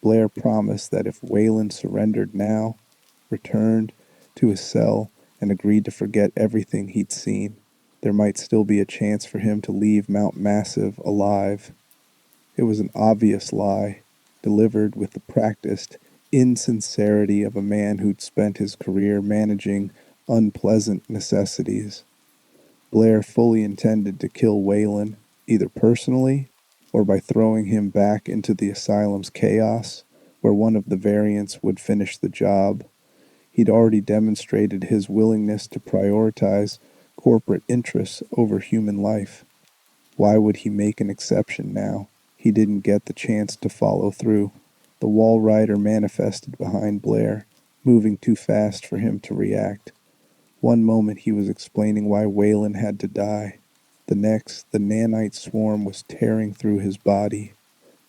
S1: Blair promised that if Wayland surrendered now, returned to his cell, and agreed to forget everything he'd seen, there might still be a chance for him to leave Mount Massive alive. It was an obvious lie, delivered with the practiced insincerity of a man who'd spent his career managing unpleasant necessities. Blair fully intended to kill Wayland, either personally or by throwing him back into the asylum's chaos, where one of the variants would finish the job. He'd already demonstrated his willingness to prioritize corporate interests over human life. Why would he make an exception now? He didn't get the chance to follow through. The Walrider manifested behind Blair, moving too fast for him to react. One moment he was explaining why Wayland had to die. The next, the nanite swarm was tearing through his body,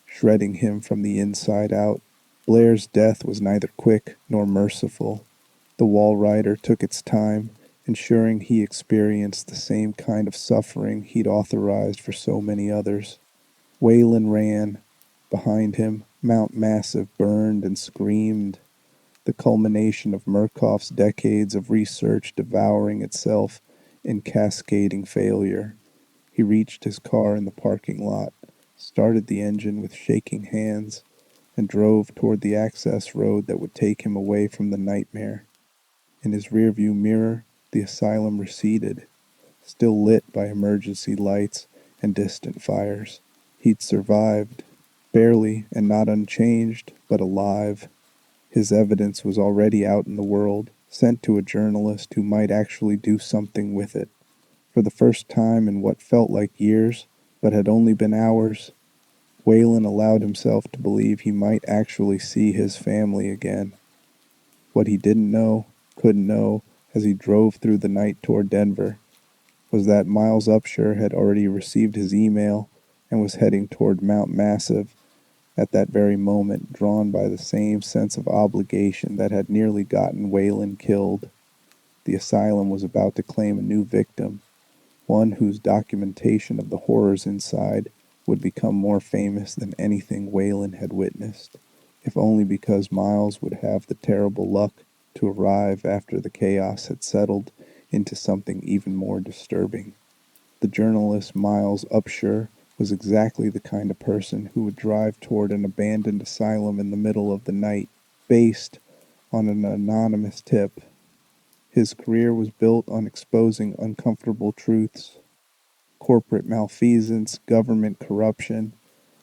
S1: shredding him from the inside out. Blair's death was neither quick nor merciful. The Walrider took its time, ensuring he experienced the same kind of suffering he'd authorized for so many others. Wayland ran. Behind him, Mount Massive burned and screamed, the culmination of Murkoff's decades of research devouring itself in cascading failure. He reached his car in the parking lot, started the engine with shaking hands, and drove toward the access road that would take him away from the nightmare. In his rearview mirror, the asylum receded, still lit by emergency lights and distant fires. He'd survived, barely and not unchanged, but alive. His evidence was already out in the world, sent to a journalist who might actually do something with it. For the first time in what felt like years, but had only been hours, Wayland allowed himself to believe he might actually see his family again. What he didn't know, couldn't know, as he drove through the night toward Denver, was that Miles Upshur had already received his email and was heading toward Mount Massive at that very moment, drawn by the same sense of obligation that had nearly gotten Wayland killed. The asylum was about to claim a new victim, one whose documentation of the horrors inside would become more famous than anything Wayland had witnessed, if only because Miles would have the terrible luck to arrive after the chaos had settled into something even more disturbing. The journalist Miles Upshur was exactly the kind of person who would drive toward an abandoned asylum in the middle of the night, based on an anonymous tip. His career was built on exposing uncomfortable truths: corporate malfeasance, government corruption,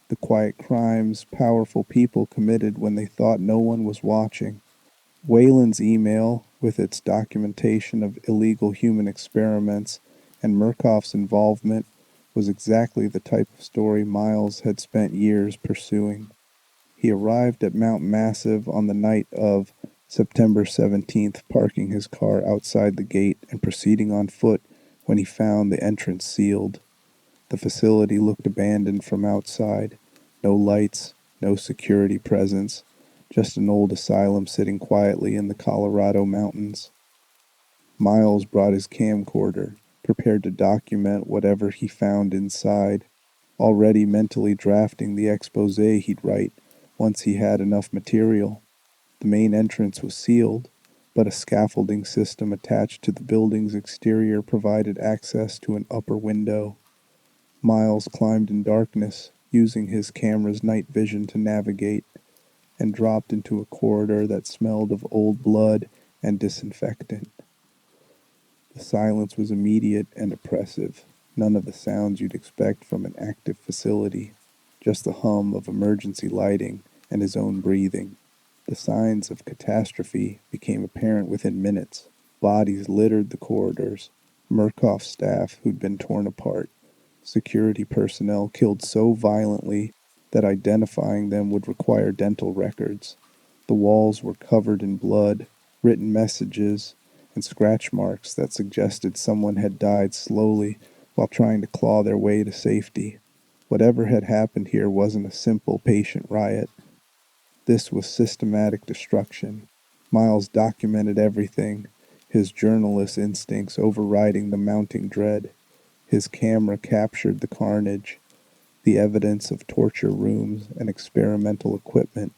S1: the quiet crimes powerful people committed when they thought no one was watching. Wayland's email, with its documentation of illegal human experiments and Murkoff's involvement, was exactly the type of story Miles had spent years pursuing. He arrived at Mount Massive on the night of September 17th, parking his car outside the gate and proceeding on foot when he found the entrance sealed. The facility looked abandoned from outside. No lights, no security presence, just an old asylum sitting quietly in the Colorado mountains. Miles brought his camcorder, prepared to document whatever he found inside, already mentally drafting the expose he'd write once he had enough material. The main entrance was sealed, but a scaffolding system attached to the building's exterior provided access to an upper window. Miles climbed in darkness, using his camera's night vision to navigate, and dropped into a corridor that smelled of old blood and disinfectant. The silence was immediate and oppressive. None of the sounds you'd expect from an active facility, just the hum of emergency lighting and his own breathing. The signs of catastrophe became apparent within minutes. Bodies littered the corridors, Murkoff's staff who'd been torn apart, security personnel killed so violently that identifying them would require dental records. The walls were covered in blood, written messages, and scratch marks that suggested someone had died slowly while trying to claw their way to safety. Whatever had happened here wasn't a simple patient riot. This was systematic destruction. Miles documented everything, his journalist instincts overriding the mounting dread. His camera captured the carnage, the evidence of torture rooms and experimental equipment,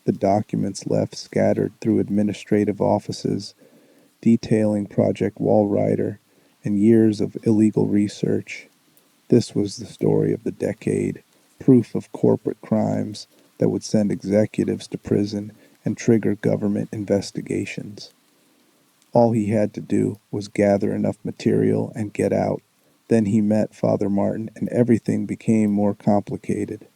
S1: the documents left scattered through administrative offices, detailing Project Walrider and years of illegal research. This was the story of the decade, proof of corporate crimes that would send executives to prison and trigger government investigations. All he had to do was gather enough material and get out. Then he met Father Martin, and everything became more complicated.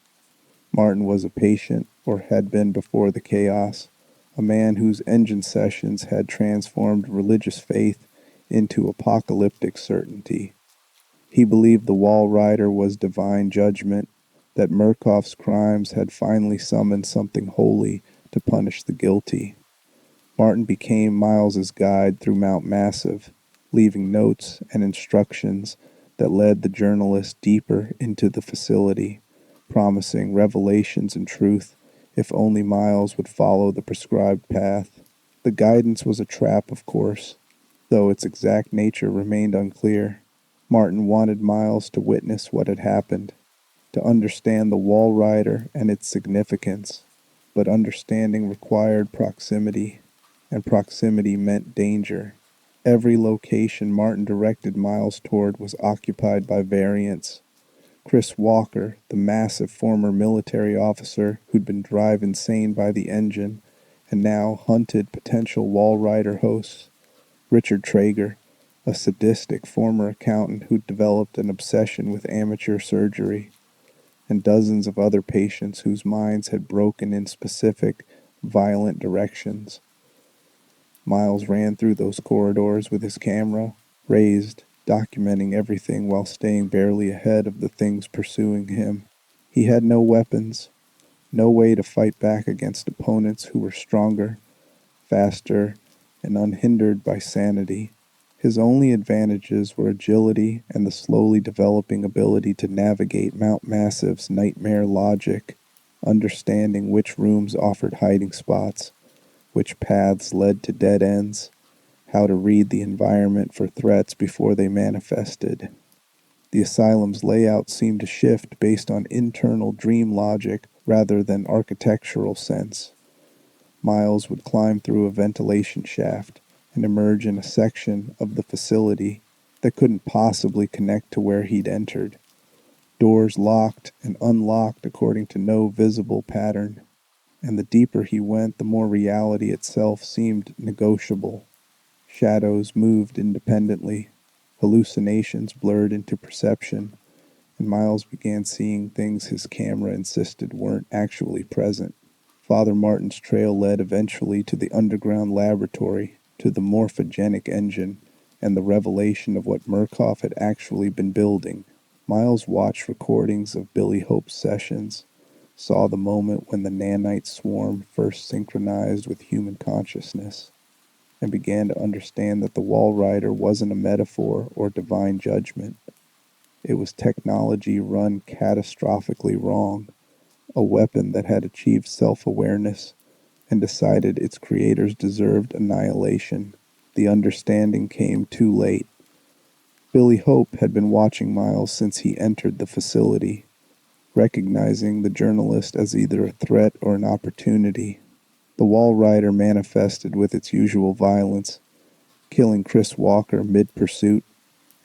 S1: Martin was a patient, or had been before the chaos, a man whose engine sessions had transformed religious faith into apocalyptic certainty. He believed the Walrider was divine judgment, that Murkoff's crimes had finally summoned something holy to punish the guilty. Martin became Miles's guide through Mount Massive, leaving notes and instructions that led the journalist deeper into the facility, promising revelations and truth if only Miles would follow the prescribed path. The guidance was a trap, of course, though its exact nature remained unclear. Martin wanted Miles to witness what had happened, to understand the Walrider and its significance, but understanding required proximity, and proximity meant danger. Every location Martin directed Miles toward was occupied by variants. Chris Walker, the massive former military officer who'd been driven insane by the engine and now hunted potential Walrider hosts. Richard Traeger, a sadistic former accountant who'd developed an obsession with amateur surgery, and dozens of other patients whose minds had broken in specific, violent directions. Miles ran through those corridors with his camera raised, documenting everything while staying barely ahead of the things pursuing him. He had no weapons, no way to fight back against opponents who were stronger, faster, and unhindered by sanity. His only advantages were agility and the slowly developing ability to navigate Mount Massive's nightmare logic, understanding which rooms offered hiding spots, which paths led to dead ends, how to read the environment for threats before they manifested. The asylum's layout seemed to shift based on internal dream logic rather than architectural sense. Miles would climb through a ventilation shaft and emerge in a section of the facility that couldn't possibly connect to where he'd entered. Doors locked and unlocked according to no visible pattern. And the deeper he went, the more reality itself seemed negotiable. Shadows moved independently, hallucinations blurred into perception, and Miles began seeing things his camera insisted weren't actually present. Father Martin's trail led eventually to the underground laboratory, to the morphogenic engine, and the revelation of what Murkoff had actually been building. Miles watched recordings of Billy Hope's sessions, saw the moment when the nanite swarm first synchronized with human consciousness, and began to understand that the Walrider wasn't a metaphor or divine judgment. It was technology run catastrophically wrong, a weapon that had achieved self-awareness and decided its creators deserved annihilation. The understanding came too late. Billy Hope had been watching Miles since he entered the facility, recognizing the journalist as either a threat or an opportunity. The Walrider manifested with its usual violence, killing Chris Walker mid-pursuit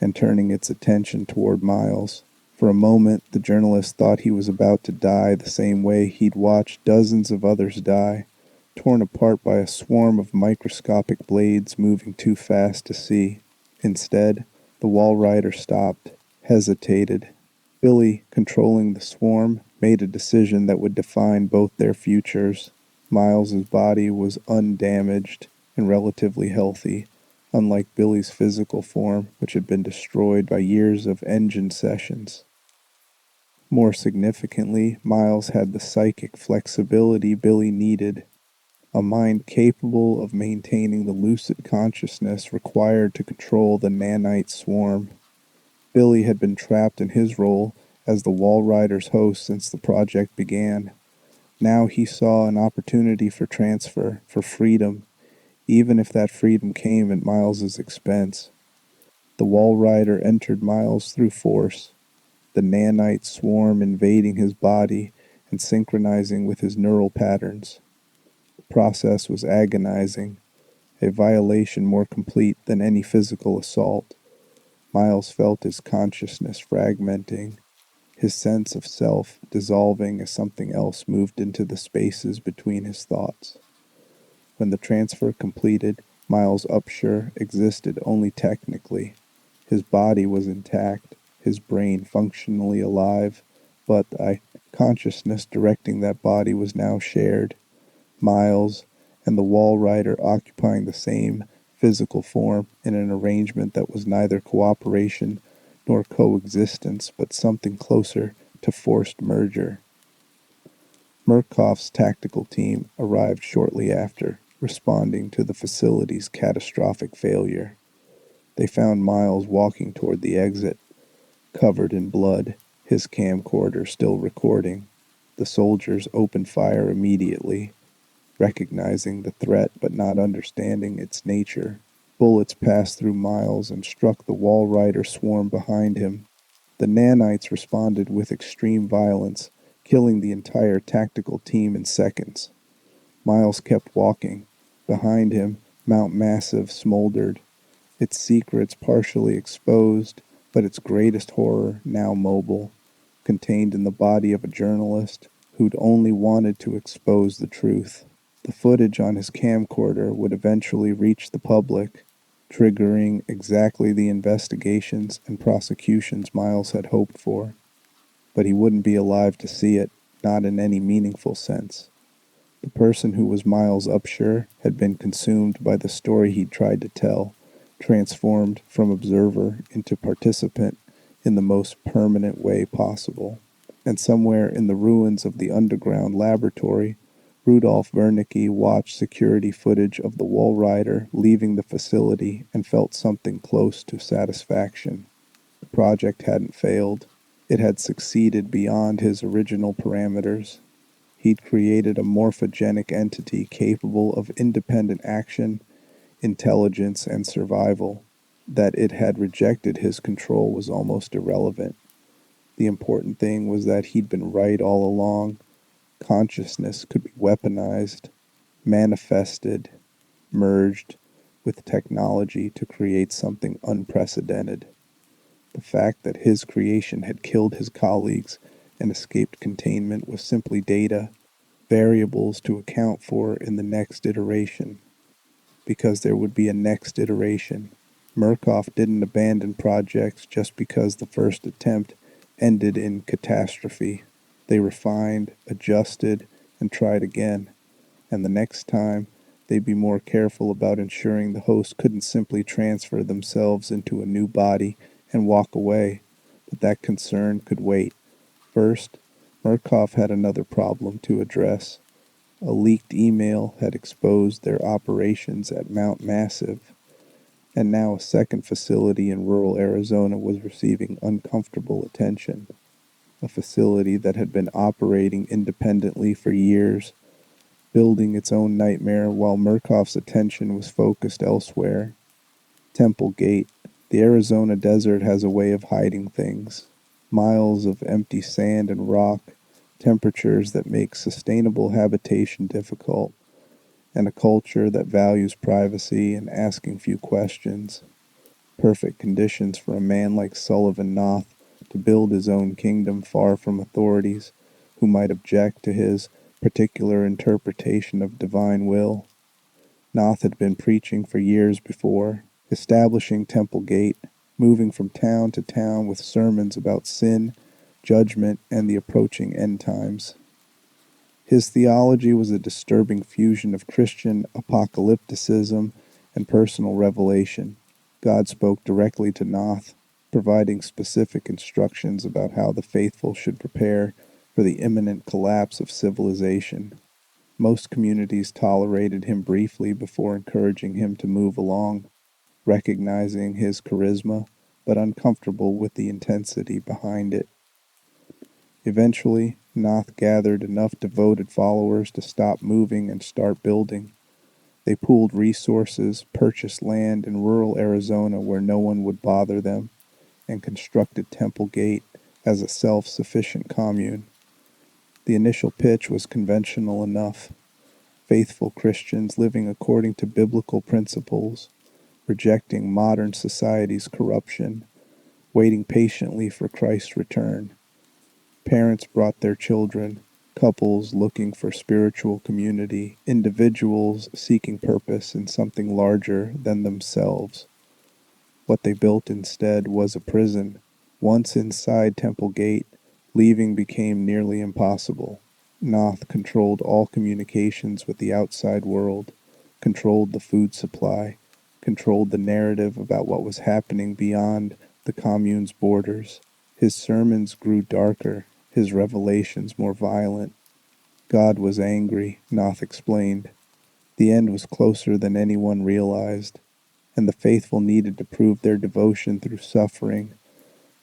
S1: and turning its attention toward Miles. For a moment, the journalist thought he was about to die the same way he'd watched dozens of others die, torn apart by a swarm of microscopic blades moving too fast to see. Instead, the Walrider stopped, hesitated. Billy, controlling the swarm, made a decision that would define both their futures. Miles's body was undamaged and relatively healthy, unlike Billy's physical form, which had been destroyed by years of engine sessions. More significantly, Miles had the psychic flexibility Billy needed. a mind capable of maintaining the lucid consciousness required to control the nanite swarm. Billy had been trapped in his role as the Walrider's host since the project began. Now he saw an opportunity for transfer, for freedom, even if that freedom came at Miles's expense. The Walrider entered Miles through force, the nanite swarm invading his body and synchronizing with his neural patterns. The process was agonizing, a violation more complete than any physical assault. Miles felt his consciousness fragmenting, his sense of self dissolving as something else moved into the spaces between his thoughts. When the transfer completed, Miles Upshur existed only technically. His body was intact, his brain functionally alive, but the consciousness directing that body was now shared. Miles and the Walrider occupying the same physical form in an arrangement that was neither cooperation nor coexistence, but something closer to forced merger. Murkoff's tactical team arrived shortly after, responding to the facility's catastrophic failure. They found Miles walking toward the exit, covered in blood, his camcorder still recording. The soldiers opened fire immediately, recognizing the threat but not understanding its nature. Bullets passed through Miles and struck the Walrider swarm behind him. The nanites responded with extreme violence, killing the entire tactical team in seconds. Miles kept walking. Behind him, Mount Massive smoldered, its secrets partially exposed, but its greatest horror now mobile, contained in the body of a journalist who'd only wanted to expose the truth. The footage on his camcorder would eventually reach the public, triggering exactly the investigations and prosecutions Miles had hoped for. But he wouldn't be alive to see it, not in any meaningful sense. The person who was Miles Upshur had been consumed by the story he'd tried to tell, transformed from observer into participant in the most permanent way possible. And somewhere in the ruins of the underground laboratory, Rudolf Wernicke watched security footage of the Walrider leaving the facility and felt something close to satisfaction. The project hadn't failed. It had succeeded beyond his original parameters. He'd created a morphogenic entity capable of independent action, intelligence, and survival. That it had rejected his control was almost irrelevant. The important thing was that he'd been right all along. Consciousness could be weaponized, manifested, merged with technology to create something unprecedented. The fact that his creation had killed his colleagues and escaped containment was simply data, variables to account for in the next iteration. Because there would be a next iteration. Murkoff didn't abandon projects just because the first attempt ended in catastrophe. They refined, adjusted, and tried again. And the next time, they'd be more careful about ensuring the host couldn't simply transfer themselves into a new body and walk away, but that concern could wait. First, Murkoff had another problem to address. A leaked email had exposed their operations at Mount Massive, and now a second facility in rural Arizona was receiving uncomfortable attention. A facility that had been operating independently for years, building its own nightmare while Murkoff's attention was focused elsewhere. Temple Gate. The Arizona desert has a way of hiding things. Miles of empty sand and rock, temperatures that make sustainable habitation difficult, and a culture that values privacy and asking few questions. Perfect conditions for a man like Sullivan Noth to build his own kingdom far from authorities who might object to his particular interpretation of divine will. Noth had been preaching for years before, establishing Temple Gate, moving from town to town with sermons about sin, judgment, and the approaching end times. His theology was a disturbing fusion of Christian apocalypticism and personal revelation. God spoke directly to Noth, providing specific instructions about how the faithful should prepare for the imminent collapse of civilization. Most communities tolerated him briefly before encouraging him to move along, recognizing his charisma, but uncomfortable with the intensity behind it. Eventually, Noth gathered enough devoted followers to stop moving and start building. They pooled resources, purchased land in rural Arizona where no one would bother them, and constructed Temple Gate as a self-sufficient commune. The initial pitch was conventional enough: faithful Christians living according to biblical principles, rejecting modern society's corruption, waiting patiently for Christ's return. Parents brought their children, couples looking for spiritual community, individuals seeking purpose in something larger than themselves. What they built instead was a prison. Once inside Temple Gate, leaving became nearly impossible. Noth controlled all communications with the outside world, controlled the food supply, controlled the narrative about what was happening beyond the commune's borders. His sermons grew darker, his revelations more violent. God was angry, Noth explained. The end was closer than anyone realized, and the faithful needed to prove their devotion through suffering,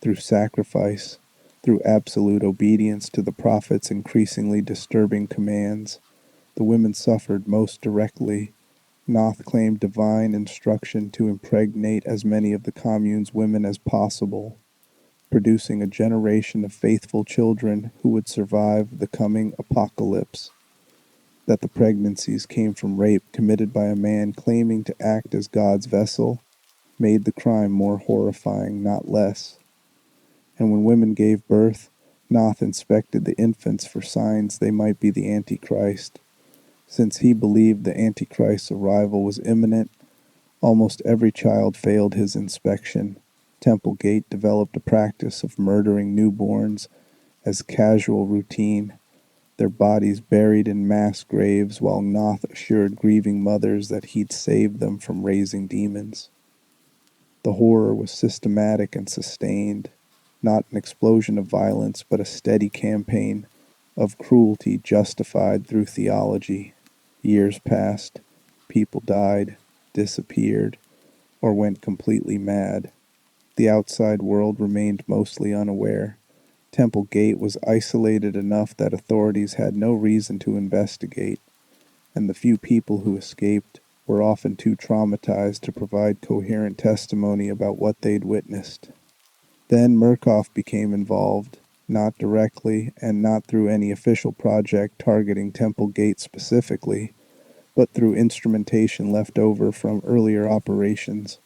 S1: through sacrifice, through absolute obedience to the prophet's increasingly disturbing commands. The women suffered most directly. Noth claimed divine instruction to impregnate as many of the commune's women as possible, producing a generation of faithful children who would survive the coming apocalypse. That the pregnancies came from rape committed by a man claiming to act as God's vessel made the crime more horrifying, not less. And when women gave birth, Noth inspected the infants for signs they might be the Antichrist. Since he believed the Antichrist's arrival was imminent, almost every child failed his inspection. Temple Gate developed a practice of murdering newborns as casual routine, their bodies buried in mass graves while Noth assured grieving mothers that he'd saved them from raising demons. The horror was systematic and sustained, not an explosion of violence, but a steady campaign of cruelty justified through theology. Years passed, people died, disappeared, or went completely mad. The outside world remained mostly unaware. Temple Gate was isolated enough that authorities had no reason to investigate, and the few people who escaped were often too traumatized to provide coherent testimony about what they'd witnessed. Then Murkoff became involved, not directly and not through any official project targeting Temple Gate specifically, but through instrumentation left over from earlier operations.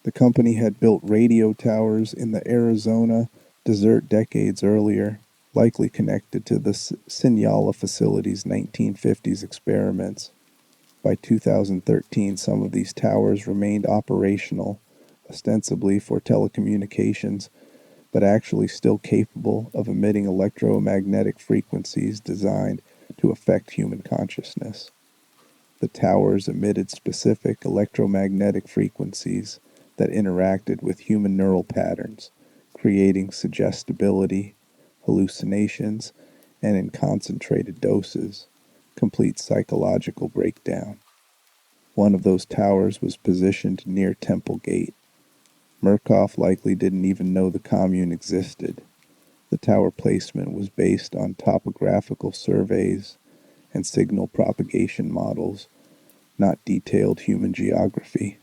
S1: The company had built radio towers in the Arizona desert decades earlier, likely connected to the Sinyala facility's 1950s experiments. By 2013, some of these towers remained operational, ostensibly for telecommunications, but actually still capable of emitting electromagnetic frequencies designed to affect human consciousness. The towers emitted specific electromagnetic frequencies that interacted with human neural patterns, creating suggestibility, hallucinations, and in concentrated doses, complete psychological breakdown. One of those towers was positioned near Temple Gate. Murkoff likely didn't even know the commune existed. The tower placement was based on topographical surveys and signal propagation models, not detailed human geography.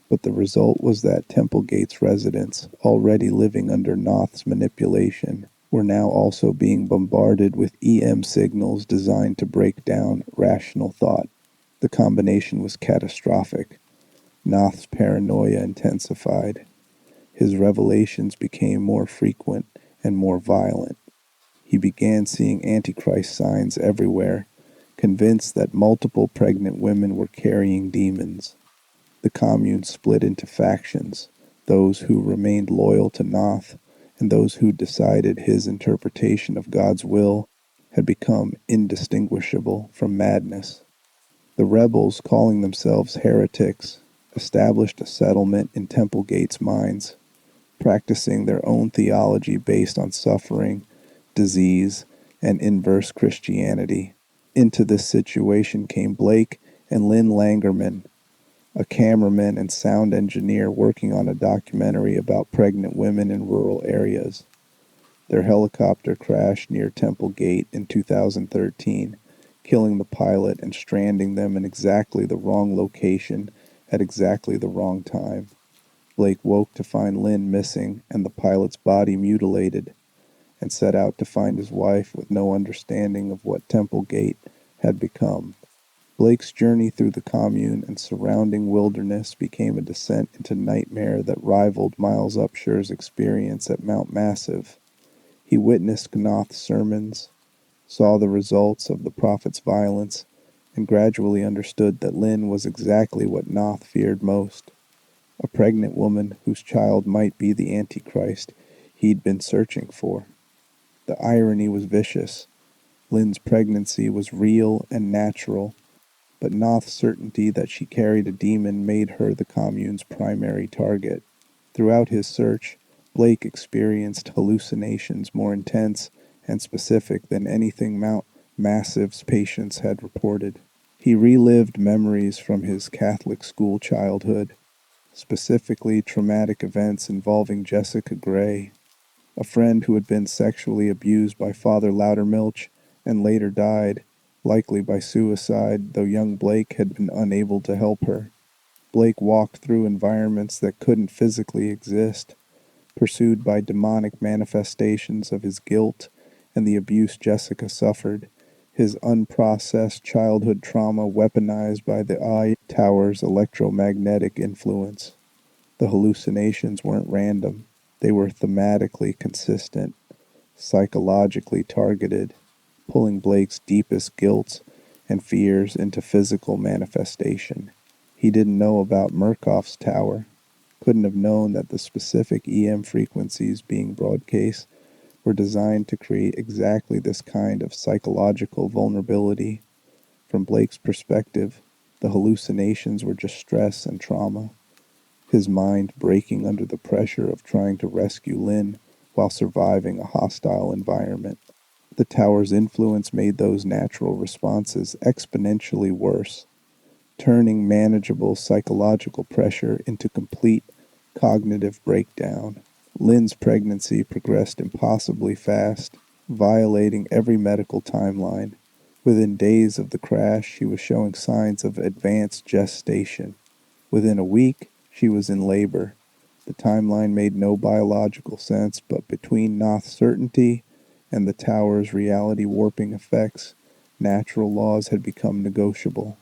S1: But the result was that Temple Gate's residents, already living under Noth's manipulation, were now also being bombarded with EM signals designed to break down rational thought. The combination was catastrophic. Noth's paranoia intensified. His revelations became more frequent and more violent. He began seeing Antichrist signs everywhere, convinced that multiple pregnant women were carrying demons. The commune split into factions, those who remained loyal to Noth and those who decided his interpretation of God's will had become indistinguishable from madness. The rebels, calling themselves heretics, established a settlement in Temple Gate's mines, practicing their own theology based on suffering, disease, and inverse Christianity. Into this situation came Blake and Lynn Langerman, a cameraman and sound engineer working on a documentary about pregnant women in rural areas. Their helicopter crashed near Temple Gate in 2013, killing the pilot and stranding them in exactly the wrong location at exactly the wrong time. Blake woke to find Lynn missing and the pilot's body mutilated, and set out to find his wife with no understanding of what Temple Gate had become. Blake's journey through the commune and surrounding wilderness became a descent into nightmare that rivaled Miles Upsher's experience at Mount Massive. He witnessed Knoth's sermons, saw the results of the prophet's violence, and gradually understood that Lynn was exactly what Knoth feared most, a pregnant woman whose child might be the Antichrist he'd been searching for. The irony was vicious. Lynn's pregnancy was real and natural, but Knoth's certainty that she carried a demon made her the commune's primary target. Throughout his search, Blake experienced hallucinations more intense and specific than anything Mount Massive's patients had reported. He relived memories from his Catholic school childhood, specifically traumatic events involving Jessica Gray, a friend who had been sexually abused by Father Loudermilch and later died, likely by suicide, though young Blake had been unable to help her. Blake walked through environments that couldn't physically exist, pursued by demonic manifestations of his guilt and the abuse Jessica suffered, his unprocessed childhood trauma weaponized by the eye tower's electromagnetic influence. The hallucinations weren't random. They were thematically consistent, psychologically targeted, pulling Blake's deepest guilt and fears into physical manifestation. He didn't know about Murkoff's tower, couldn't have known that the specific EM frequencies being broadcast were designed to create exactly this kind of psychological vulnerability. From Blake's perspective, the hallucinations were just stress and trauma, his mind breaking under the pressure of trying to rescue Lynn while surviving a hostile environment. The tower's influence made those natural responses exponentially worse, turning manageable psychological pressure into complete cognitive breakdown. Lynn's pregnancy progressed impossibly fast, violating every medical timeline. Within days of the crash, she was showing signs of advanced gestation. Within a week, she was in labor. The timeline made no biological sense, but between Knoth's certainty and the tower's reality warping effects, natural laws had become negotiable.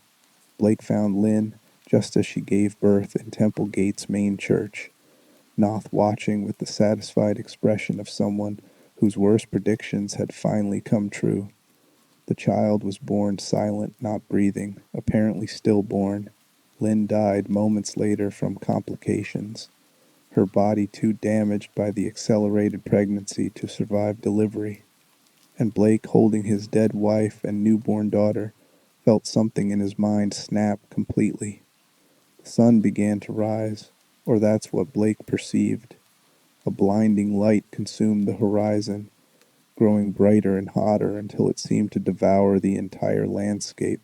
S1: Blake found Lynn just as she gave birth in Temple Gate's main church, Knoth watching with the satisfied expression of someone whose worst predictions had finally come true. The child was born silent, not breathing, apparently stillborn. Lynn died moments later from complications, her body too damaged by the accelerated pregnancy to survive delivery. And Blake, holding his dead wife and newborn daughter, felt something in his mind snap completely. The sun began to rise, or that's what Blake perceived. A blinding light consumed the horizon, growing brighter and hotter until it seemed to devour the entire landscape.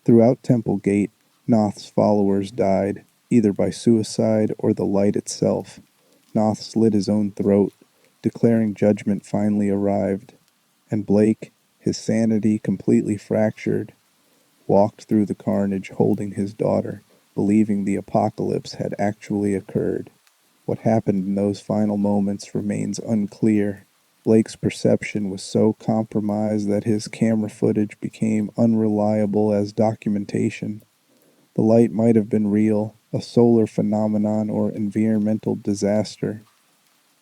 S1: Throughout Temple Gate, Knoth's followers died, either by suicide or the light itself. Knoth slit his own throat, declaring judgment finally arrived, and Blake, his sanity completely fractured, walked through the carnage holding his daughter, believing the apocalypse had actually occurred. What happened in those final moments remains unclear. Blake's perception was so compromised that his camera footage became unreliable as documentation. The light might have been real, a solar phenomenon or environmental disaster.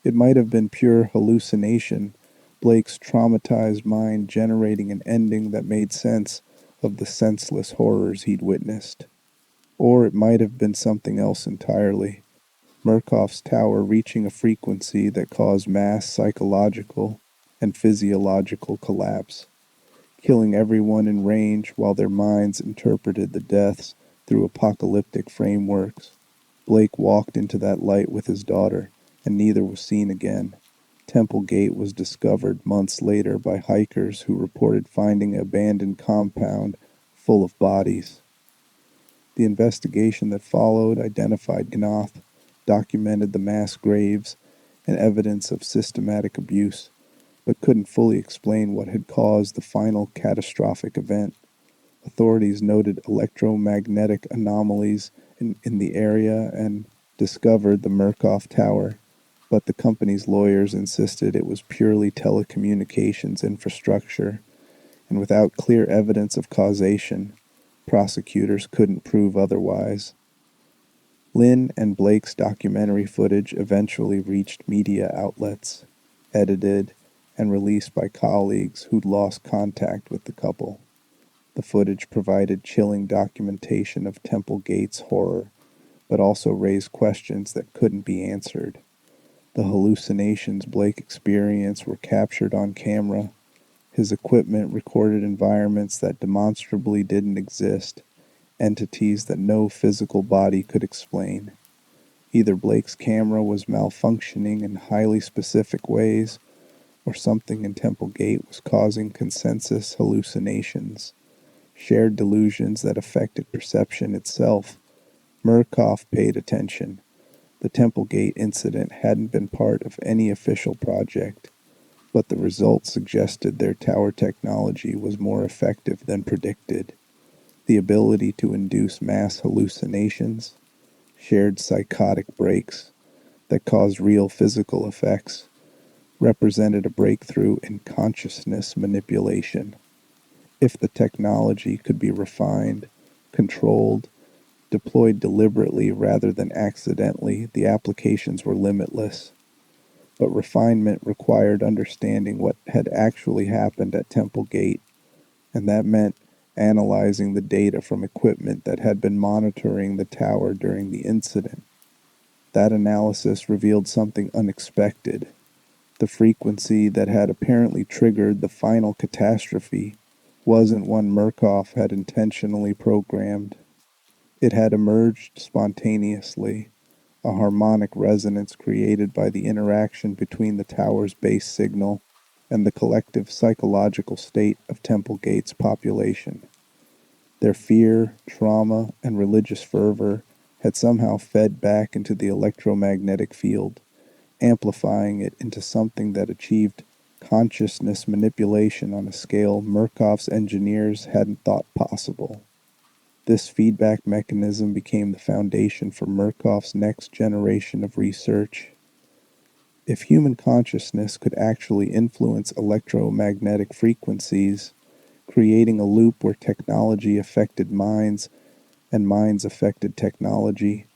S1: It might have been pure hallucination, Blake's traumatized mind generating an ending that made sense of the senseless horrors he'd witnessed. Or it might have been something else entirely. Murkoff's tower reaching a frequency that caused mass psychological and physiological collapse, killing everyone in range while their minds interpreted the deaths through apocalyptic frameworks. Blake walked into that light with his daughter, and neither was seen again. Temple Gate was discovered months later by hikers who reported finding an abandoned compound full of bodies. The investigation that followed identified Gnoth, documented the mass graves and evidence of systematic abuse, but couldn't fully explain what had caused the final catastrophic event. Authorities noted electromagnetic anomalies in the area and discovered the Murkoff Tower, but the company's lawyers insisted it was purely telecommunications infrastructure, and without clear evidence of causation, prosecutors couldn't prove otherwise. Lynn and Blake's documentary footage eventually reached media outlets, edited and released by colleagues who'd lost contact with the couple. The footage provided chilling documentation of Temple Gate's horror, but also raised questions that couldn't be answered. The hallucinations Blake experienced were captured on camera. His equipment recorded environments that demonstrably didn't exist, entities that no physical body could explain. Either Blake's camera was malfunctioning in highly specific ways, or something in Temple Gate was causing consensus hallucinations, shared delusions that affected perception itself. Murkoff paid attention. The Temple Gate incident hadn't been part of any official project, but the results suggested their tower technology was more effective than predicted. The ability to induce mass hallucinations, shared psychotic breaks that caused real physical effects, represented a breakthrough in consciousness manipulation. If the technology could be refined, controlled, deployed deliberately rather than accidentally, the applications were limitless. But refinement required understanding what had actually happened at Temple Gate, and that meant analyzing the data from equipment that had been monitoring the tower during the incident. That analysis revealed something unexpected. The frequency that had apparently triggered the final catastrophe wasn't one Murkoff had intentionally programmed. It had emerged spontaneously, a harmonic resonance created by the interaction between the tower's base signal and the collective psychological state of Temple Gate's population. Their fear, trauma, and religious fervor had somehow fed back into the electromagnetic field, amplifying it into something that achieved consciousness manipulation on a scale Murkoff's engineers hadn't thought possible. This feedback mechanism became the foundation for Murkoff's next generation of research. If human consciousness could actually influence electromagnetic frequencies, creating a loop where technology affected minds and minds affected technology,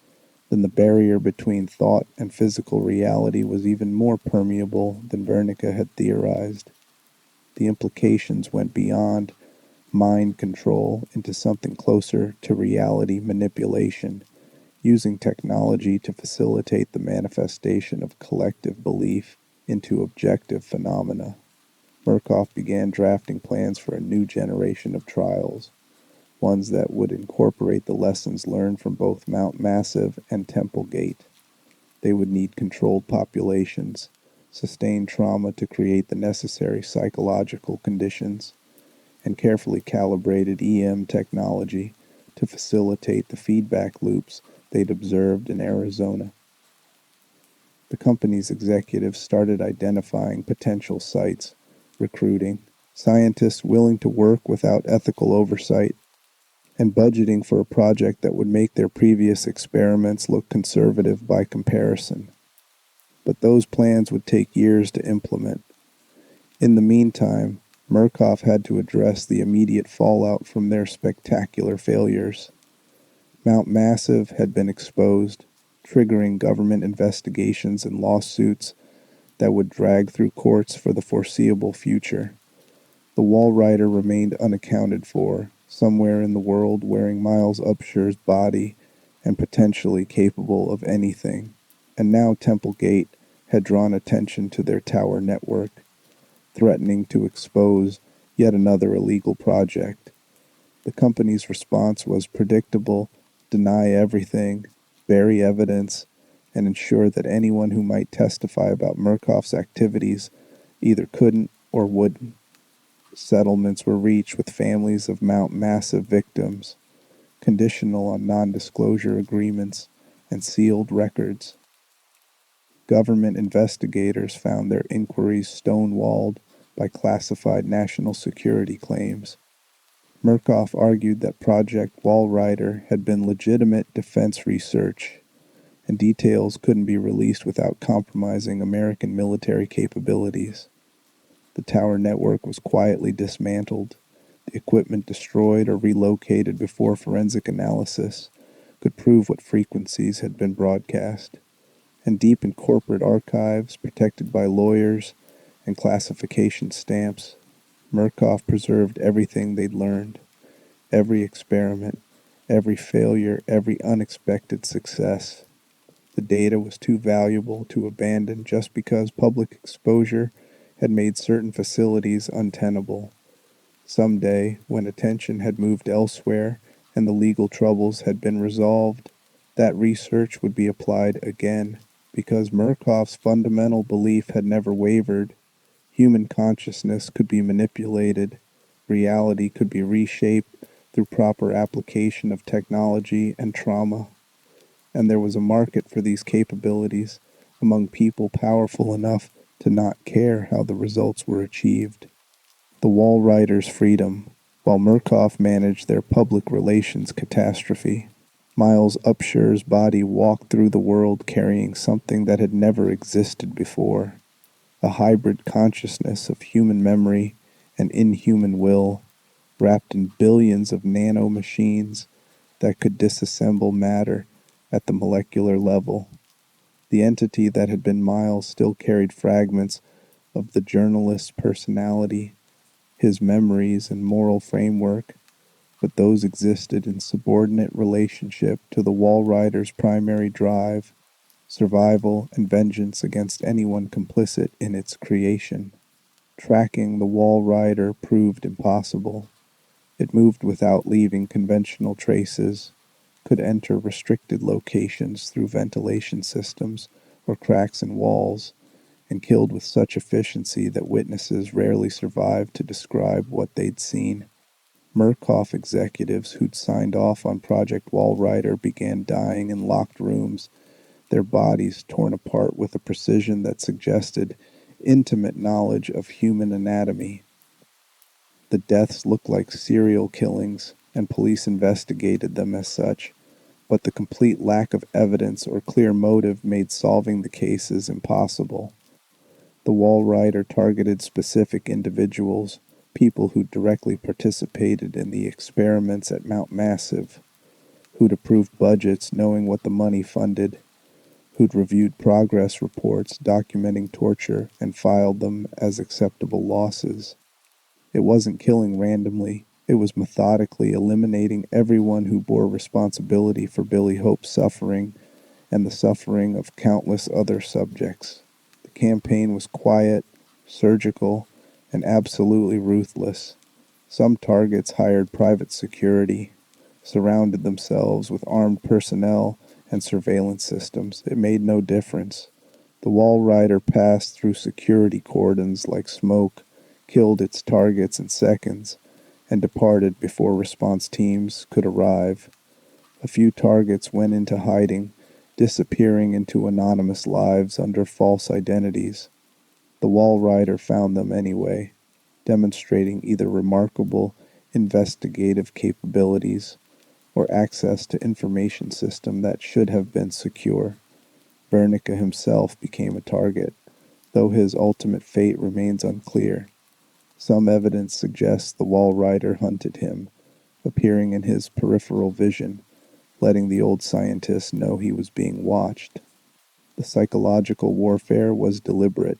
S1: then the barrier between thought and physical reality was even more permeable than Wernicke had theorized. The implications went beyond mind control into something closer to reality manipulation, using technology to facilitate the manifestation of collective belief into objective phenomena. Murkoff began drafting plans for a new generation of trials, ones that would incorporate the lessons learned from both Mount Massive and Temple Gate. They would need controlled populations, sustained trauma to create the necessary psychological conditions, and carefully calibrated EM technology to facilitate the feedback loops they'd observed in Arizona. The company's executives started identifying potential sites, recruiting scientists willing to work without ethical oversight, and budgeting for a project that would make their previous experiments look conservative by comparison. But those plans would take years to implement. In the meantime, Murkoff had to address the immediate fallout from their spectacular failures. Mount Massive had been exposed, triggering government investigations and lawsuits that would drag through courts for the foreseeable future. The Walrider remained unaccounted for, somewhere in the world wearing Miles Upsher's body and potentially capable of anything. And now Temple Gate had drawn attention to their tower network, threatening to expose yet another illegal project. The company's response was predictable: deny everything, bury evidence, and ensure that anyone who might testify about Murkoff's activities either couldn't or wouldn't. Settlements were reached with families of massive victims, conditional on non-disclosure agreements and sealed records. Government investigators found their inquiries stonewalled by classified national security claims. Murkoff argued that Project Walrider had been legitimate defense research, and details couldn't be released without compromising American military capabilities. The tower network was quietly dismantled, the equipment destroyed or relocated before forensic analysis could prove what frequencies had been broadcast. And deep in corporate archives, protected by lawyers and classification stamps, Murkoff preserved everything they'd learned. Every experiment, every failure, every unexpected success. The data was too valuable to abandon just because public exposure had made certain facilities untenable. Someday, when attention had moved elsewhere and the legal troubles had been resolved, that research would be applied again, because Murkoff's fundamental belief had never wavered. Human consciousness could be manipulated, reality could be reshaped through proper application of technology and trauma, and there was a market for these capabilities among people powerful enough to not care how the results were achieved. The Walrider's freedom, while Murkoff managed their public relations catastrophe. Miles Upsher's body walked through the world carrying something that had never existed before, a hybrid consciousness of human memory and inhuman will, wrapped in billions of nano-machines that could disassemble matter at the molecular level. The entity that had been Miles still carried fragments of the journalist's personality, his memories and moral framework, but those existed in subordinate relationship to the Walrider's primary drive, survival and vengeance against anyone complicit in its creation. Tracking the Walrider proved impossible. It moved without leaving conventional traces, could enter restricted locations through ventilation systems or cracks in walls, and killed with such efficiency that witnesses rarely survived to describe what they'd seen. Murkoff executives who'd signed off on Project Walrider began dying in locked rooms, their bodies torn apart with a precision that suggested intimate knowledge of human anatomy. The deaths looked like serial killings, and police investigated them as such, but the complete lack of evidence or clear motive made solving the cases impossible. The Walrider targeted specific individuals, people who directly participated in the experiments at Mount Massive, who'd approved budgets knowing what the money funded, who'd reviewed progress reports documenting torture and filed them as acceptable losses. It wasn't killing randomly, it was methodically eliminating everyone who bore responsibility for Billy Hope's suffering and the suffering of countless other subjects. The campaign was quiet, surgical, and absolutely ruthless. Some targets hired private security, surrounded themselves with armed personnel and surveillance systems. It made no difference. The Walrider passed through security cordons like smoke, killed its targets in seconds, and departed before response teams could arrive. A few targets went into hiding, disappearing into anonymous lives under false identities. The Walrider found them anyway, demonstrating either remarkable investigative capabilities or access to information system that should have been secure. Wernicke himself became a target, though his ultimate fate remains unclear. Some evidence suggests the Walrider hunted him, appearing in his peripheral vision, letting the old scientist know he was being watched. The psychological warfare was deliberate.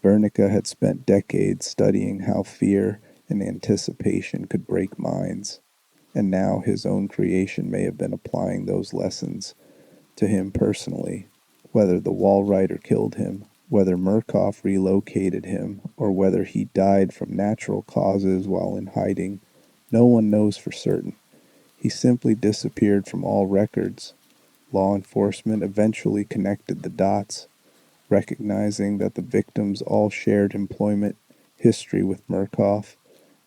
S1: Wernicke had spent decades studying how fear and anticipation could break minds, and now his own creation may have been applying those lessons to him personally. Whether the Walrider killed him, whether Murkoff relocated him, or whether he died from natural causes while in hiding, no one knows for certain. He simply disappeared from all records. Law enforcement eventually connected the dots, recognizing that the victims all shared employment history with Murkoff,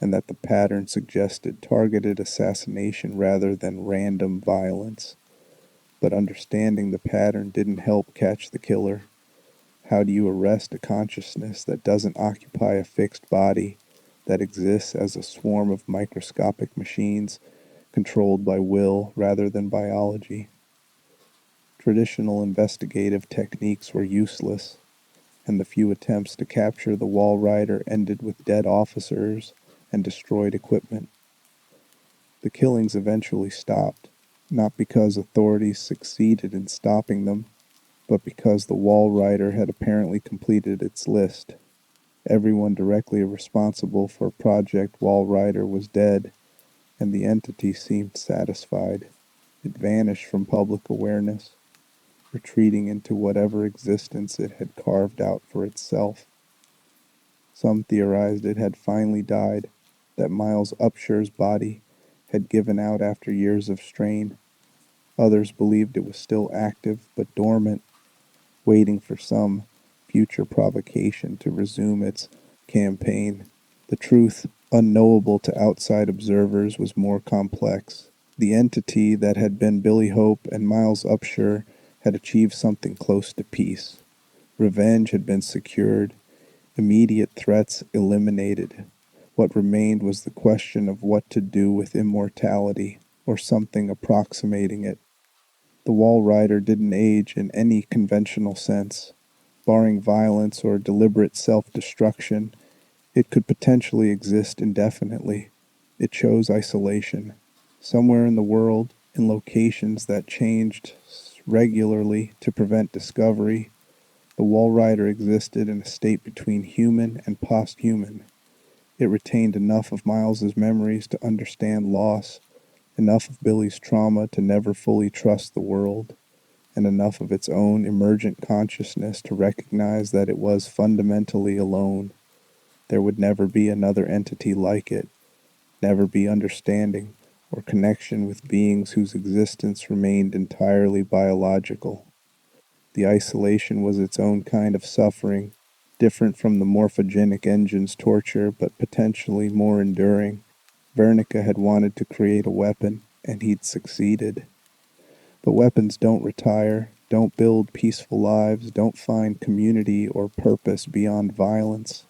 S1: and that the pattern suggested targeted assassination rather than random violence. But understanding the pattern didn't help catch the killer. How do you arrest a consciousness that doesn't occupy a fixed body, that exists as a swarm of microscopic machines controlled by will rather than biology? Traditional investigative techniques were useless, and the few attempts to capture the Walrider ended with dead officers and destroyed equipment. The killings eventually stopped, not because authorities succeeded in stopping them, but because the Walrider had apparently completed its list. Everyone directly responsible for Project Walrider was dead, and the entity seemed satisfied. It vanished from public awareness, retreating into whatever existence it had carved out for itself. Some theorized it had finally died, that Miles Upsher's body had given out after years of strain. Others believed it was still active but dormant, waiting for some future provocation to resume its campaign. The truth, unknowable to outside observers, was more complex. The entity that had been Billy Hope and Miles Upsher had achieved something close to peace. Revenge had been secured, immediate threats eliminated. What remained was the question of what to do with immortality, or something approximating it. The Walrider didn't age in any conventional sense. Barring violence or deliberate self-destruction, it could potentially exist indefinitely. It chose isolation. Somewhere in the world, in locations that changed regularly to prevent discovery, the Walrider existed in a state between human and post-human. It retained enough of Miles's memories to understand loss, enough of Billy's trauma to never fully trust the world, and enough of its own emergent consciousness to recognize that it was fundamentally alone. There would never be another entity like it, never be understanding or connection with beings whose existence remained entirely biological. The isolation was its own kind of suffering, different from the morphogenic engine's torture, but potentially more enduring. Wernicke had wanted to create a weapon, and he'd succeeded. But weapons don't retire, don't build peaceful lives, don't find community or purpose beyond violence.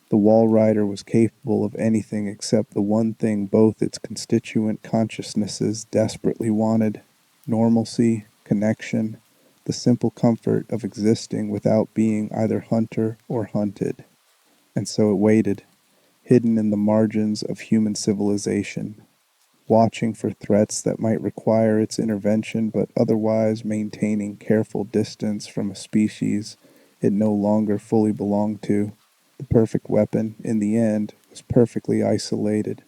S1: The Walrider was capable of anything except the one thing both its constituent consciousnesses desperately wanted: normalcy, connection, the simple comfort of existing without being either hunter or hunted. And so it waited, hidden in the margins of human civilization, watching for threats that might require its intervention, but otherwise maintaining careful distance from a species it no longer fully belonged to. The perfect weapon, in the end, was perfectly isolated.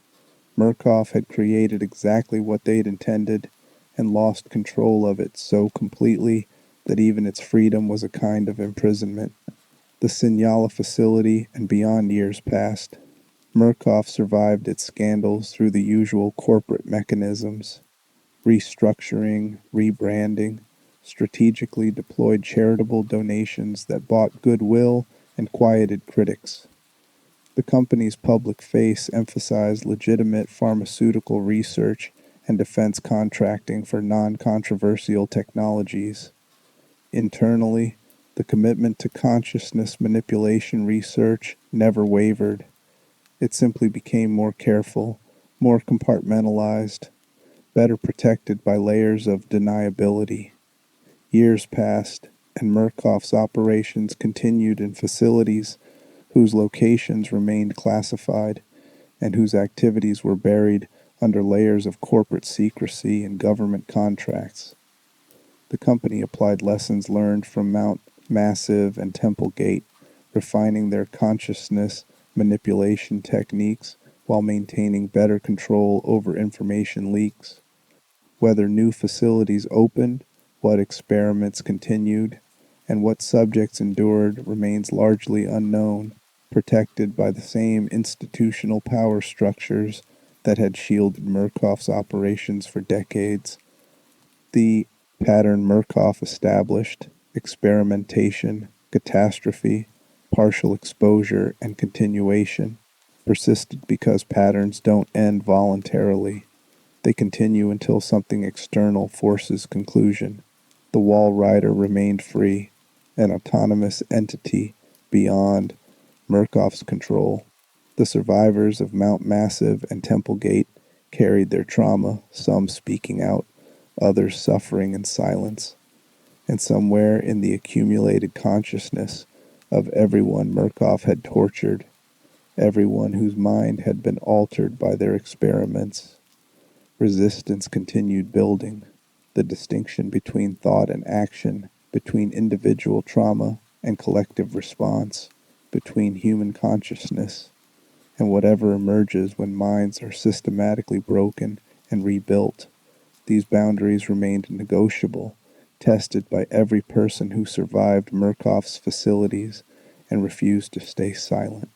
S1: Murkoff had created exactly what they'd intended, and lost control of it so completely that even its freedom was a kind of imprisonment. The Signala facility and beyond years passed. Murkoff survived its scandals through the usual corporate mechanisms: restructuring, rebranding, strategically deployed charitable donations that bought goodwill and quieted critics. The company's public face emphasized legitimate pharmaceutical research and defense contracting for non-controversial technologies. Internally, the commitment to consciousness manipulation research never wavered. It simply became more careful, more compartmentalized, better protected by layers of deniability. Years passed, and Murkoff's operations continued in facilities whose locations remained classified, and whose activities were buried under layers of corporate secrecy and government contracts. The company applied lessons learned from Mount Massive and Temple Gate, refining their consciousness manipulation techniques while maintaining better control over information leaks. Whether new facilities opened, what experiments continued, and what subjects endured remains largely unknown, protected by the same institutional power structures that had shielded Murkoff's operations for decades. The Pattern Murkoff established, experimentation, catastrophe, partial exposure, and continuation, persisted because patterns don't end voluntarily. They continue until something external forces conclusion. The Walrider remained free, an autonomous entity beyond Murkoff's control. The survivors of Mount Massive and Templegate carried their trauma, some speaking out, others suffering in silence. And somewhere in the accumulated consciousness of everyone Murkoff had tortured, everyone whose mind had been altered by their experiments, resistance continued building. The distinction between thought and action, between individual trauma and collective response, between human consciousness and whatever emerges when minds are systematically broken and rebuilt. These boundaries remained negotiable, tested by every person who survived Murkoff's facilities and refused to stay silent.